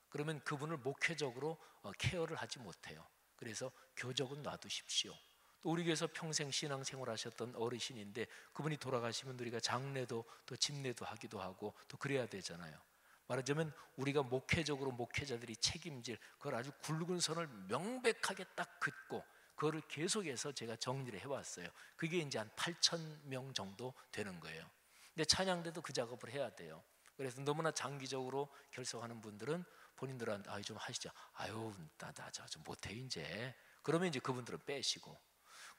그러면 그분을 목회적으로 케어를 하지 못해요. 그래서 교적은 놔두십시오. 또 우리 교회에서 평생 신앙생활 하셨던 어르신인데 그분이 돌아가시면 우리가 장례도 또 집례도 하기도 하고 또 그래야 되잖아요. 말하자면 우리가 목회적으로 목회자들이 책임질 그걸 아주 굵은 선을 명백하게 딱 긋고 그거를 계속해서 제가 정리를 해왔어요. 그게 이제 한 8,000명 정도 되는 거예요. 근데 찬양대도 그 작업을 해야 돼요. 그래서 너무나 장기적으로 결석하는 분들은 본인들한테 아유 좀 하시죠. 아유 나 좀 못해 이제. 그러면 이제 그분들은 빼시고.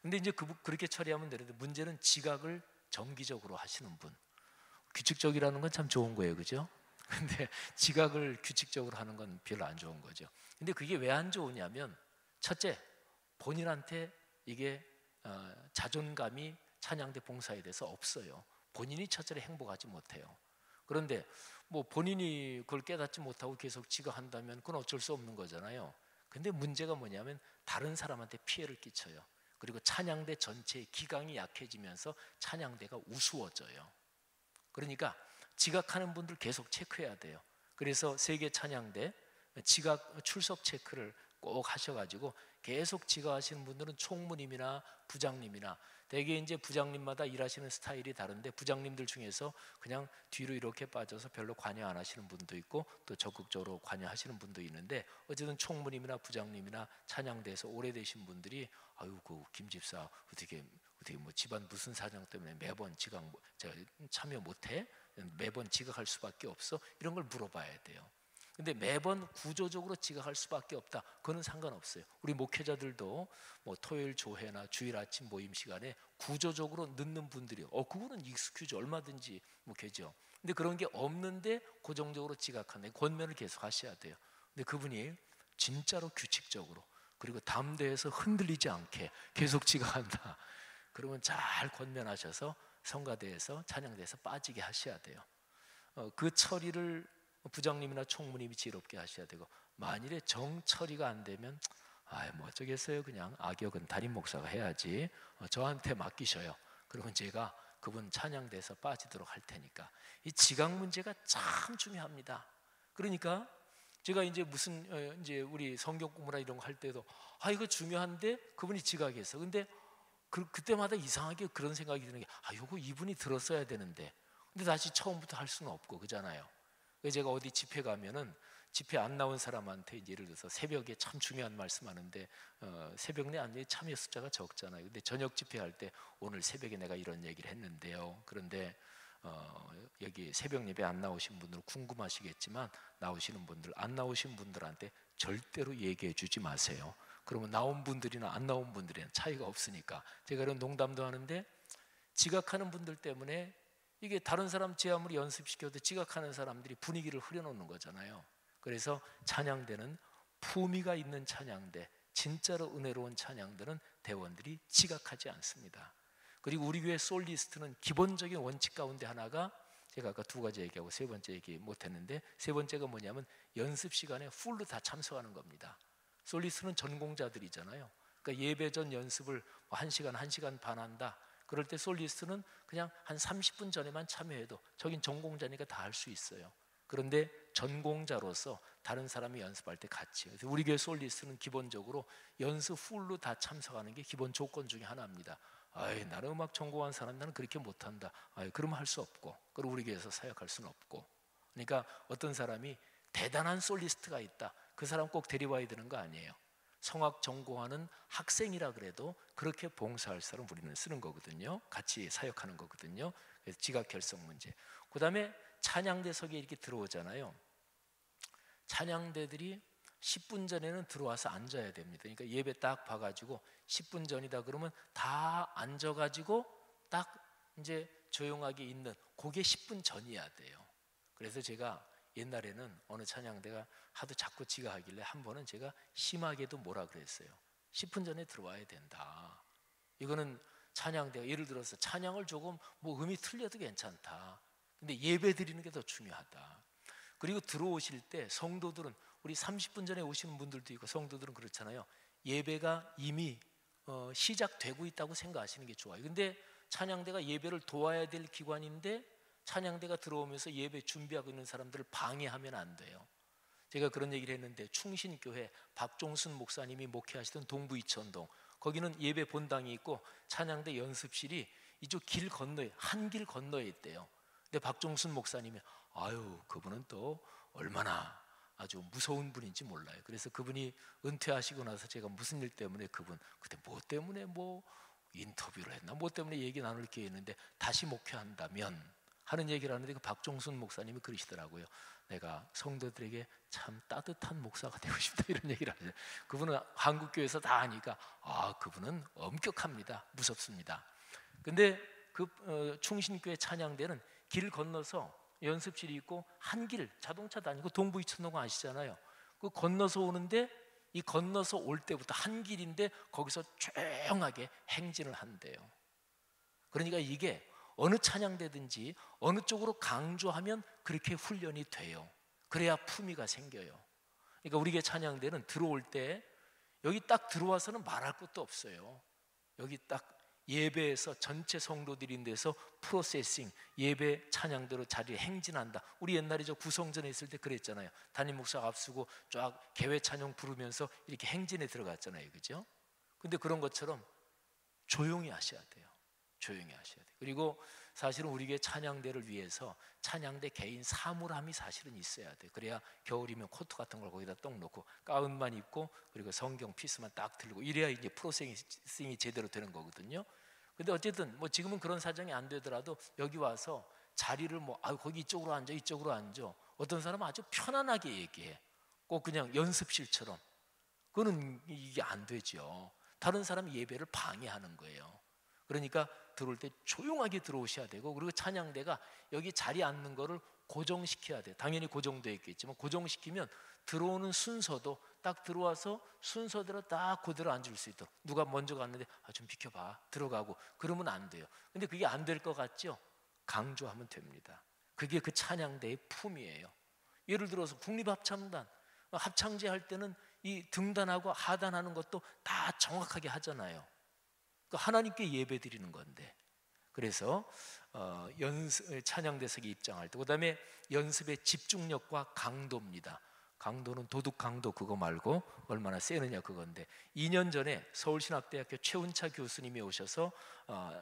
근데 이제 그렇게 처리하면 되는데 문제는 지각을 정기적으로 하시는 분. 규칙적이라는 건 참 좋은 거예요, 그죠? 근데 지각을 규칙적으로 하는 건 별로 안 좋은 거죠. 근데 그게 왜 안 좋으냐면 첫째, 본인한테 이게 자존감이 찬양대 봉사에 대해서 없어요. 본인이 첫째로 행복하지 못해요. 그런데 뭐 본인이 그걸 깨닫지 못하고 계속 지각한다면 그건 어쩔 수 없는 거잖아요. 근데 문제가 뭐냐면 다른 사람한테 피해를 끼쳐요. 그리고 찬양대 전체의 기강이 약해지면서 찬양대가 우스워져요. 그러니까 지각하는 분들 계속 체크해야 돼요. 그래서 세계 찬양대 지각 출석 체크를 꼭 하셔가지고 계속 지각하시는 분들은 총무님이나 부장님이나 대개 이제 부장님마다 일하시는 스타일이 다른데 부장님들 중에서 그냥 뒤로 이렇게 빠져서 별로 관여 안 하시는 분도 있고 또 적극적으로 관여하시는 분도 있는데 어쨌든 총무님이나 부장님이나 찬양대에서 오래되신 분들이 아유 그 김 집사 어떻게 뭐 집안 무슨 사정 때문에 매번 참여 못해? 매번 지각할 수밖에 없어? 이런 걸 물어봐야 돼요. 근데 매번 구조적으로 지각할 수밖에 없다. 그거는 상관없어요. 우리 목회자들도 뭐 토요일 조회나 주일 아침 모임 시간에 구조적으로 늦는 분들이 그거는 익스큐즈 얼마든지 목회죠. 근데 그런 게 없는데 고정적으로 지각하는 권면을 계속 하셔야 돼요. 근데 그분이 진짜로 규칙적으로 그리고 담대해서 흔들리지 않게 계속 지각한다. 그러면 잘 권면하셔서 성가대에서 찬양대에서 빠지게 하셔야 돼요. 그 처리를 부장님이나 총무님이 지혜롭게 하셔야 되고 만일에 정처리가 안 되면 뭐 어쩌겠어요. 그냥 악역은 담임 목사가 해야지. 저한테 맡기셔요. 그러면 제가 그분 찬양대에서 빠지도록 할 테니까. 이 지각 문제가 참 중요합니다. 그러니까 제가 이제 무슨 이제 우리 성경 공부나 이런 거 할 때도 이거 중요한데 그분이 지각했어. 근데 그때마다 이상하게 그런 생각이 드는 게 요거 이분이 들었어야 되는데 근데 다시 처음부터 할 수는 없고 그잖아요. 제가 어디 집회 가면은 집회 안 나온 사람한테 이제 예를 들어서 새벽에 참 중요한 말씀하는데 새벽 내 안에 참여 숫자가 적잖아요. 근데 저녁 집회할 때 오늘 새벽에 내가 이런 얘기를 했는데요. 그런데 여기 새벽 예배 안 나오신 분들은 궁금하시겠지만 나오시는 분들 안 나오신 분들한테 절대로 얘기해 주지 마세요. 그러면 나온 분들이나 안 나온 분들이나 차이가 없으니까 제가 이런 농담도 하는데 지각하는 분들 때문에 이게 다른 사람 제 아무리 연습시켜도 지각하는 사람들이 분위기를 흐려놓는 거잖아요. 그래서 찬양대는 품위가 있는 찬양대, 진짜로 은혜로운 찬양대는 대원들이 지각하지 않습니다. 그리고 우리 교회 솔리스트는 기본적인 원칙 가운데 하나가 제가 아까 두 가지 얘기하고 세 번째 얘기 못했는데 세 번째가 뭐냐면 연습 시간에 풀로 다 참석하는 겁니다. 솔리스트는 전공자들이잖아요. 그러니까 예배 전 연습을 1시간, 1시간 반 한다. 그럴 때 솔리스트는 그냥 한 30분 전에만 참여해도 저긴 전공자니까 다 할 수 있어요. 그런데 전공자로서 다른 사람이 연습할 때 같이. 그래서 우리 교회 솔리스트는 기본적으로 연습 풀로 다 참석하는 게 기본 조건 중에 하나입니다. 나는 음악 전공한 사람 나는 그렇게 못한다. 그러면 할 수 없고, 그리고 우리 교회에서 사역할 수는 없고. 그러니까 어떤 사람이 대단한 솔리스트가 있다. 그 사람 꼭 데려와야 되는 거 아니에요. 성악 전공하는 학생이라 그래도 그렇게 봉사할 사람 우리는 쓰는 거거든요. 같이 사역하는 거거든요. 그래서 지각 결석 문제. 그 다음에 찬양대석에 이렇게 들어오잖아요. 찬양대들이 10분 전에는 들어와서 앉아야 됩니다. 그러니까 예배 딱 봐가지고 10분 전이다 그러면 다 앉아가지고 딱 이제 조용하게 있는 그게 10분 전이어야 돼요. 그래서 제가 옛날에는 어느 찬양대가 하도 자꾸 지가 하길래 한 번은 제가 심하게도 뭐라 그랬어요. 10분 전에 들어와야 된다. 이거는 찬양대가 예를 들어서 찬양을 조금 뭐 음이 틀려도 괜찮다. 근데 예배 드리는 게 더 중요하다. 그리고 들어오실 때 성도들은 우리 30분 전에 오시는 분들도 있고 성도들은 그렇잖아요. 예배가 이미 시작되고 있다고 생각하시는 게 좋아요. 근데 찬양대가 예배를 도와야 될 기관인데 찬양대가 들어오면서 예배 준비하고 있는 사람들을 방해하면 안 돼요. 제가 그런 얘기를 했는데 충신교회 박종순 목사님이 목회하시던 동부 이천동 거기는 예배 본당이 있고 찬양대 연습실이 이쪽 길 건너에 한 길 건너에 있대요. 근데 박종순 목사님이 아유 그분은 또 얼마나 아주 무서운 분인지 몰라요. 그래서 그분이 은퇴하시고 나서 제가 무슨 일 때문에 그분 그때 뭐 때문에 뭐 인터뷰를 했나 뭐 때문에 얘기 나눌 게 있는데 다시 목회한다면 하는 얘기를 하는데 그 박종순 목사님이 그러시더라고요. 내가 성도들에게 참 따뜻한 목사가 되고 싶다 이런 얘기를 하죠. 그분은 한국교회에서 다 아니까 아 그분은 엄격합니다. 무섭습니다. 근데 그 충신교회 찬양대는 길 건너서 연습실이 있고 한 길 자동차 다니고 동부 이천동 아시잖아요. 그 건너서 오는데 이 건너서 올 때부터 한 길인데 거기서 조용하게 행진을 한대요. 그러니까 이게 어느 찬양대든지 어느 쪽으로 강조하면 그렇게 훈련이 돼요. 그래야 품위가 생겨요. 그러니까 우리의 찬양대는 들어올 때 여기 딱 들어와서는 말할 것도 없어요. 여기 딱 예배에서 전체 성도들인 데서 프로세싱 예배 찬양대로 자리에 행진한다. 우리 옛날에 저 구성전에 있을 때 그랬잖아요. 담임 목사가 앞서고 쫙 개회 찬양 부르면서 이렇게 행진에 들어갔잖아요. 그죠? 근데 그런 것처럼 조용히 하셔야 돼요. 조용히 하셔야 돼요. 그리고 사실은 우리에게 찬양대를 위해서 찬양대 개인 사물함이 사실은 있어야 돼요. 그래야 겨울이면 코트 같은 걸 거기다 떡 놓고 가운만 입고 그리고 성경 피스만 딱 들고 이래야 이제 프로세싱이 제대로 되는 거거든요. 근데 어쨌든 뭐 지금은 그런 사정이 안 되더라도 여기 와서 자리를 뭐 거기 이쪽으로 앉아 이쪽으로 앉아 어떤 사람은 아주 편안하게 얘기해. 꼭 그냥 연습실처럼. 그거는 이게 안 되죠. 다른 사람이 예배를 방해하는 거예요. 그러니까 들어올 때 조용하게 들어오셔야 되고 그리고 찬양대가 여기 자리에 앉는 거를 고정시켜야 돼요. 당연히 고정되어 있겠지만 고정시키면 들어오는 순서도 딱 들어와서 순서대로 딱 그대로 앉을 수 있도록 누가 먼저 갔는데 좀 비켜봐 들어가고 그러면 안 돼요. 근데 그게 안 될 것 같죠? 강조하면 됩니다. 그게 그 찬양대의 품이에요. 예를 들어서 국립합창단 합창제 할 때는 이 등단하고 하단하는 것도 다 정확하게 하잖아요. 하나님께 예배 드리는 건데 그래서 찬양대석에 입장할 때 그다음에 연습의 집중력과 강도입니다. 강도는 도둑 강도 그거 말고 얼마나 세느냐 그건데 2년 전에 서울신학대학교 최운차 교수님이 오셔서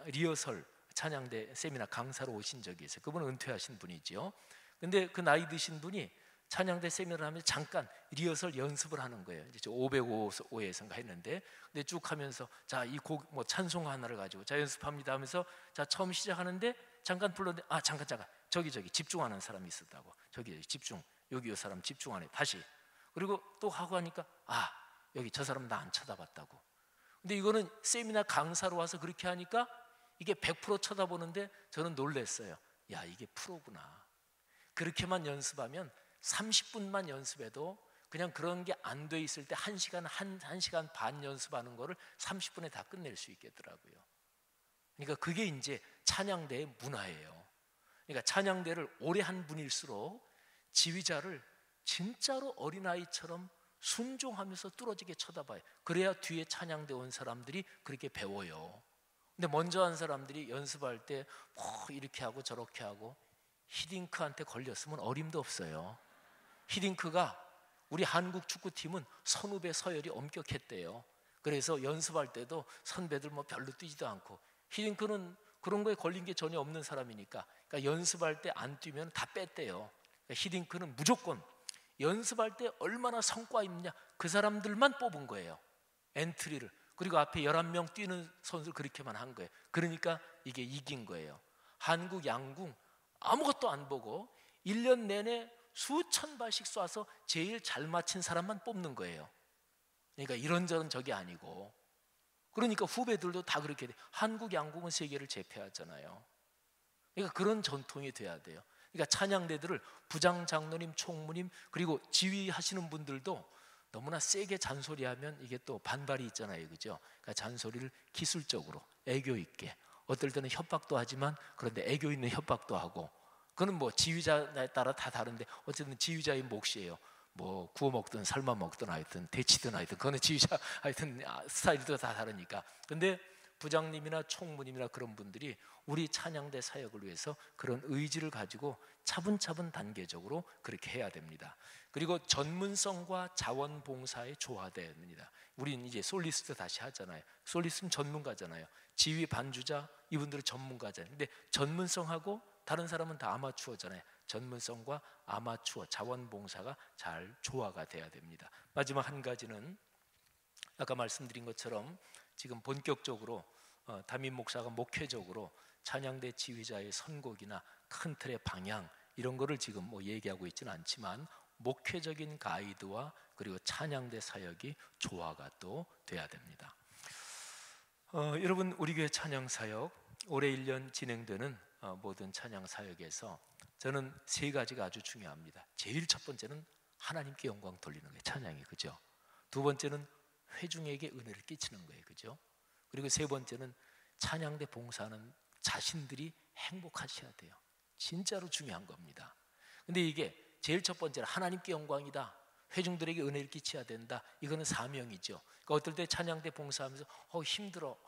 리허설 찬양대 세미나 강사로 오신 적이 있어요. 그분은 은퇴하신 분이죠. 근데 그 나이 드신 분이 찬양대 세미나를 하면서 잠깐 리허설 연습을 하는 거예요. 이제 505에선가 했는데, 근데 쭉 하면서 자, 이 곡 뭐 찬송 하나를 가지고 자 연습합니다 하면서 자 처음 시작하는데 잠깐 불렀는데 잠깐 저기 집중하는 사람이 있었다고. 저기 집중 여기 이 사람 집중하네 다시. 그리고 또 하고 하니까 여기 저 사람 나 안 쳐다봤다고. 근데 이거는 세미나 강사로 와서 그렇게 하니까 이게 100% 쳐다보는데 저는 놀랐어요. 야 이게 프로구나. 그렇게만 연습하면 30분만 연습해도 그냥 그런 게 안 돼 있을 때 1시간, 1시간 반 연습하는 거를 30분에 다 끝낼 수 있겠더라고요. 그러니까 그게 이제 찬양대의 문화예요. 그러니까 찬양대를 오래 한 분일수록 지휘자를 진짜로 어린아이처럼 순종하면서 뚫어지게 쳐다봐요. 그래야 뒤에 찬양대 온 사람들이 그렇게 배워요. 근데 먼저 한 사람들이 연습할 때 뭐 이렇게 하고 저렇게 하고 히딩크한테 걸렸으면 어림도 없어요. 히딩크가 우리 한국 축구팀은 선후배 서열이 엄격했대요. 그래서 연습할 때도 선배들 뭐 별로 뛰지도 않고 히딩크는 그런 거에 걸린 게 전혀 없는 사람이니까 그러니까 연습할 때 안 뛰면 다 뺐대요. 그러니까 히딩크는 무조건 연습할 때 얼마나 성과 있느냐 그 사람들만 뽑은 거예요. 엔트리를. 그리고 앞에 11명 뛰는 선수를 그렇게만 한 거예요. 그러니까 이게 이긴 거예요. 한국 양궁 아무것도 안 보고 1년 내내 수천 발씩 쏴서 제일 잘 맞힌 사람만 뽑는 거예요. 그러니까 이런저런 적이 아니고, 그러니까 후배들도 다 그렇게 돼. 한국 양궁은 세계를 제패하잖아요. 그러니까 그런 전통이 돼야 돼요. 그러니까 찬양대들을 부장 장로님, 총무님, 그리고 지휘하시는 분들도 너무나 세게 잔소리하면 이게 또 반발이 있잖아요, 그죠? 그러니까 잔소리를 기술적으로 애교 있게, 어떨 때는 협박도 하지만 그런데 애교 있는 협박도 하고, 그건 뭐 지휘자에 따라 다 다른데 어쨌든 지휘자의 몫이에요. 뭐 구워 먹든 삶아 먹든 하여튼 데치든 하여튼 그거는 지휘자 하여튼 스타일도 다 다르니까. 근데 부장님이나 총무님이나 그런 분들이 우리 찬양대 사역을 위해서 그런 의지를 가지고 차분차분 단계적으로 그렇게 해야 됩니다. 그리고 전문성과 자원봉사의 조화돼야 됩니다. 우리는 이제 솔리스트 다시 하잖아요. 솔리스트는 전문가잖아요. 지휘 반주자 이분들은 전문가잖아요. 근데 전문성하고 다른 사람은 다 아마추어잖아요. 전문성과 아마추어 자원봉사가 잘 조화가 돼야 됩니다. 마지막 한 가지는 아까 말씀드린 것처럼 지금 본격적으로 담임 목사가 목회적으로 찬양대 지휘자의 선곡이나 큰 틀의 방향 이런 거를 지금 뭐 얘기하고 있지는 않지만 목회적인 가이드와 그리고 찬양대 사역이 조화가 또 돼야 됩니다. 여러분, 우리 교회 찬양 사역 올해 1년 진행되는 모든 찬양 사역에서 저는 세 가지가 아주 중요합니다. 제일 첫 번째는 하나님께 영광 돌리는 거예요. 찬양이, 그죠? 두 번째는 회중에게 은혜를 끼치는 거예요, 그죠? 그리고 세 번째는 찬양대 봉사하는 자신들이 행복하셔야 돼요. 진짜로 중요한 겁니다. 근데 이게 제일 첫 번째는 하나님께 영광이다, 회중들에게 은혜를 끼쳐야 된다, 이거는 사명이죠. 그러니까 어떨 때 찬양대 봉사하면서 힘들어,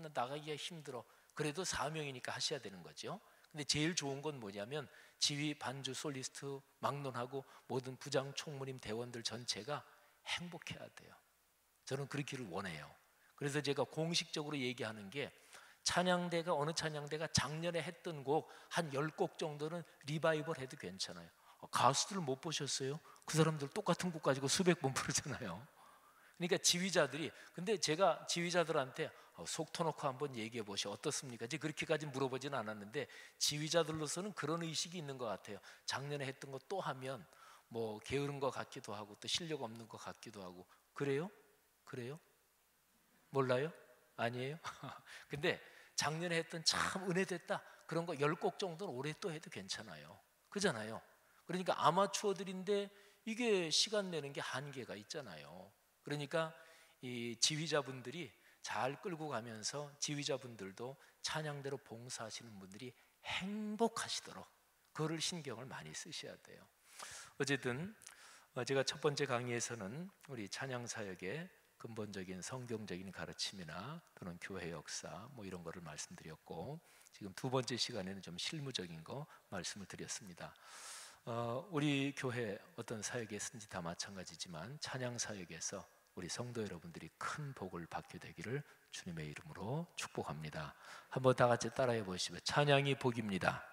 나 나가기가 힘들어, 그래도 사명이니까 하셔야 되는 거죠. 근데 제일 좋은 건 뭐냐면 지휘, 반주, 솔리스트, 막론하고 모든 부장, 총무님, 대원들 전체가 행복해야 돼요. 저는 그렇기를 원해요. 그래서 제가 공식적으로 얘기하는 게 찬양대가 어느 찬양대가 작년에 했던 곡 한 10곡 정도는 리바이벌 해도 괜찮아요. 가수들을 못 보셨어요? 그 사람들 똑같은 곡 가지고 수백 번 부르잖아요. 그러니까 지휘자들이, 근데 제가 지휘자들한테 속 터놓고 한번 얘기해 보시오, 어떻습니까? 이제 그렇게까지 물어보지는 않았는데 지휘자들로서는 그런 의식이 있는 것 같아요. 작년에 했던 거 또 하면 뭐 게으른 것 같기도 하고 또 실력 없는 것 같기도 하고. 그래요? 그래요? 몰라요? 아니에요? 근데 작년에 했던 참 은혜됐다 그런 거 10곡 정도는 올해 또 해도 괜찮아요. 그잖아요. 그러니까 아마추어들인데 이게 시간 내는 게 한계가 있잖아요. 그러니까 이 지휘자분들이 잘 끌고 가면서 지휘자분들도 찬양대로 봉사하시는 분들이 행복하시도록 그거를 신경을 많이 쓰셔야 돼요. 어쨌든 제가 첫 번째 강의에서는 우리 찬양사역의 근본적인 성경적인 가르침이나 또는 교회 역사 뭐 이런 거를 말씀드렸고, 지금 두 번째 시간에는 좀 실무적인 거 말씀을 드렸습니다. 우리 교회 어떤 사역에 쓴지 다 마찬가지지만 찬양 사역에서 우리 성도 여러분들이 큰 복을 받게 되기를 주님의 이름으로 축복합니다. 한번 다 같이 따라해 보시죠. 찬양이 복입니다.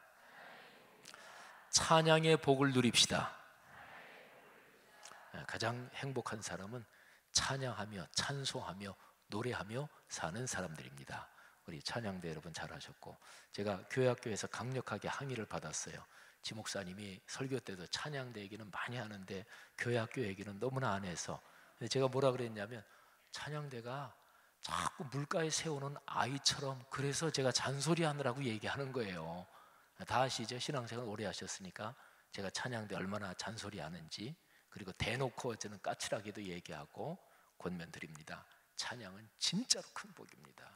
찬양의 복을 누립시다. 가장 행복한 사람은 찬양하며 찬송하며 노래하며 사는 사람들입니다. 우리 찬양대 여러분 잘하셨고, 제가 교회학교에서 강력하게 항의를 받았어요. 지 목사님이 설교 때도 찬양대 얘기는 많이 하는데 교회학교 얘기는 너무나 안 해서. 근데 제가 뭐라 그랬냐면 찬양대가 자꾸 물가에 세우는 아이처럼, 그래서 제가 잔소리하느라고 얘기하는 거예요. 다 아시죠? 신앙생활 오래 하셨으니까 제가 찬양대 얼마나 잔소리하는지, 그리고 대놓고 저는 까칠하게도 얘기하고 권면드립니다. 찬양은 진짜로 큰 복입니다.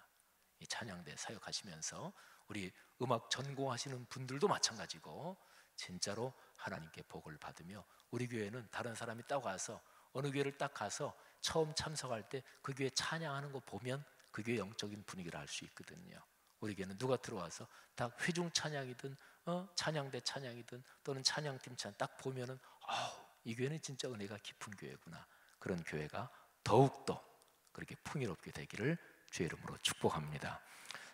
이 찬양대 사역하시면서 우리 음악 전공하시는 분들도 마찬가지고 진짜로 하나님께 복을 받으며, 우리 교회는 다른 사람이 딱 와서 어느 교회를 딱 가서 처음 참석할 때 그 교회 찬양하는 거 보면 그 교회 영적인 분위기를 알 수 있거든요. 우리 교회는 누가 들어와서 딱 회중 찬양이든 찬양대 찬양이든 또는 찬양팀 찬양 딱 보면은 이 교회는 진짜 은혜가 깊은 교회구나, 그런 교회가 더욱더 그렇게 풍요롭게 되기를 주의 이름으로 축복합니다.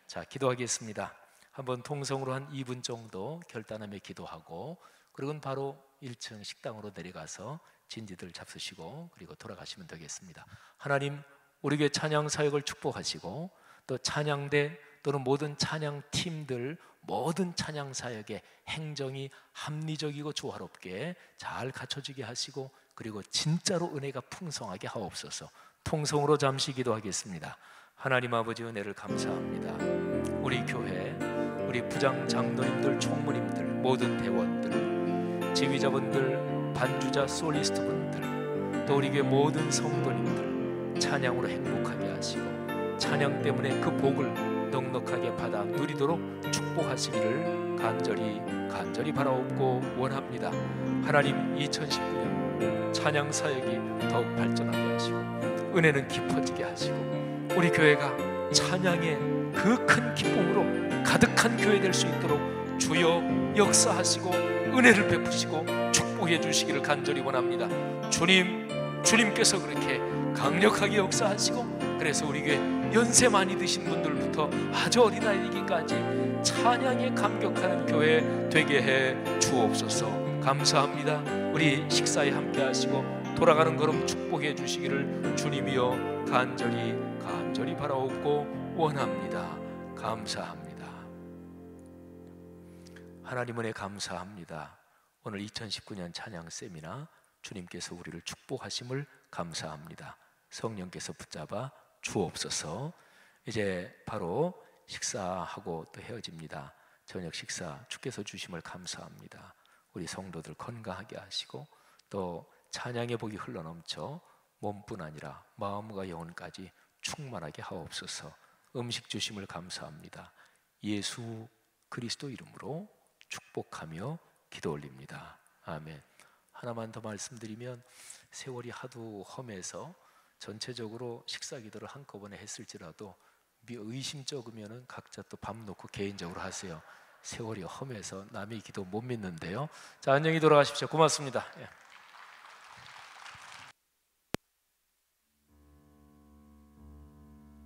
자, 기도하겠습니다. 한번 통성으로 한 2분 정도 결단하며 기도하고, 그리고는 바로 1층 식당으로 내려가서 진지들 잡수시고 그리고 돌아가시면 되겠습니다. 하나님, 우리 교회 찬양 사역을 축복하시고 또 찬양대 또는 모든 찬양 팀들, 모든 찬양 사역의 행정이 합리적이고 조화롭게 잘 갖춰지게 하시고, 그리고 진짜로 은혜가 풍성하게 하옵소서. 통성으로 잠시 기도하겠습니다. 하나님 아버지, 은혜를 감사합니다. 우리 교회, 우리 부장 장로님들, 총무님들, 모든 대원들, 지휘자분들, 반주자, 솔리스트분들, 또 우리 교회 모든 성도님들 찬양으로 행복하게 하시고, 찬양 때문에 그 복을 넉넉하게 받아 누리도록 축복하시기를 간절히 바라옵고 원합니다. 하나님, 2019년 찬양 사역이 더욱 발전하게 하시고, 은혜는 깊어지게 하시고, 우리 교회가 찬양의 그 큰 기쁨으로 가득한 교회 될 수 있도록 주여 역사하시고 은혜를 베푸시고 축복해 주시기를 간절히 원합니다. 주님께서 그렇게 강력하게 역사하시고, 그래서 우리 교회 연세 많이 드신 분들부터 아주 어린아이에게까지 찬양에 감격하는 교회 되게 해 주옵소서. 감사합니다. 우리 식사에 함께 하시고 돌아가는 걸음 축복해 주시기를 주님이여 간절히 바라옵고 원합니다. 감사합니다. 하나님 은혜 감사합니다. 오늘 2019년 찬양 세미나 주님께서 우리를 축복하심을 감사합니다. 성령께서 붙잡아 주옵소서. 이제 바로 식사하고 또 헤어집니다. 저녁 식사 주께서 주심을 감사합니다. 우리 성도들 건강하게 하시고, 또 찬양의 복이 흘러넘쳐 몸뿐 아니라 마음과 영혼까지 충만하게 하옵소서. 음식 주심을 감사합니다. 예수 그리스도 이름으로 축복하며 기도 올립니다. 아멘. 하나만 더 말씀드리면, 세월이 하도 험해서 전체적으로 식사 기도를 한꺼번에 했을지라도 의심적이면 각자 또 밥 놓고 개인적으로 하세요. 세월이 험해서 남의 기도 못 믿는데요. 자, 안녕히 돌아가십시오. 고맙습니다. 예.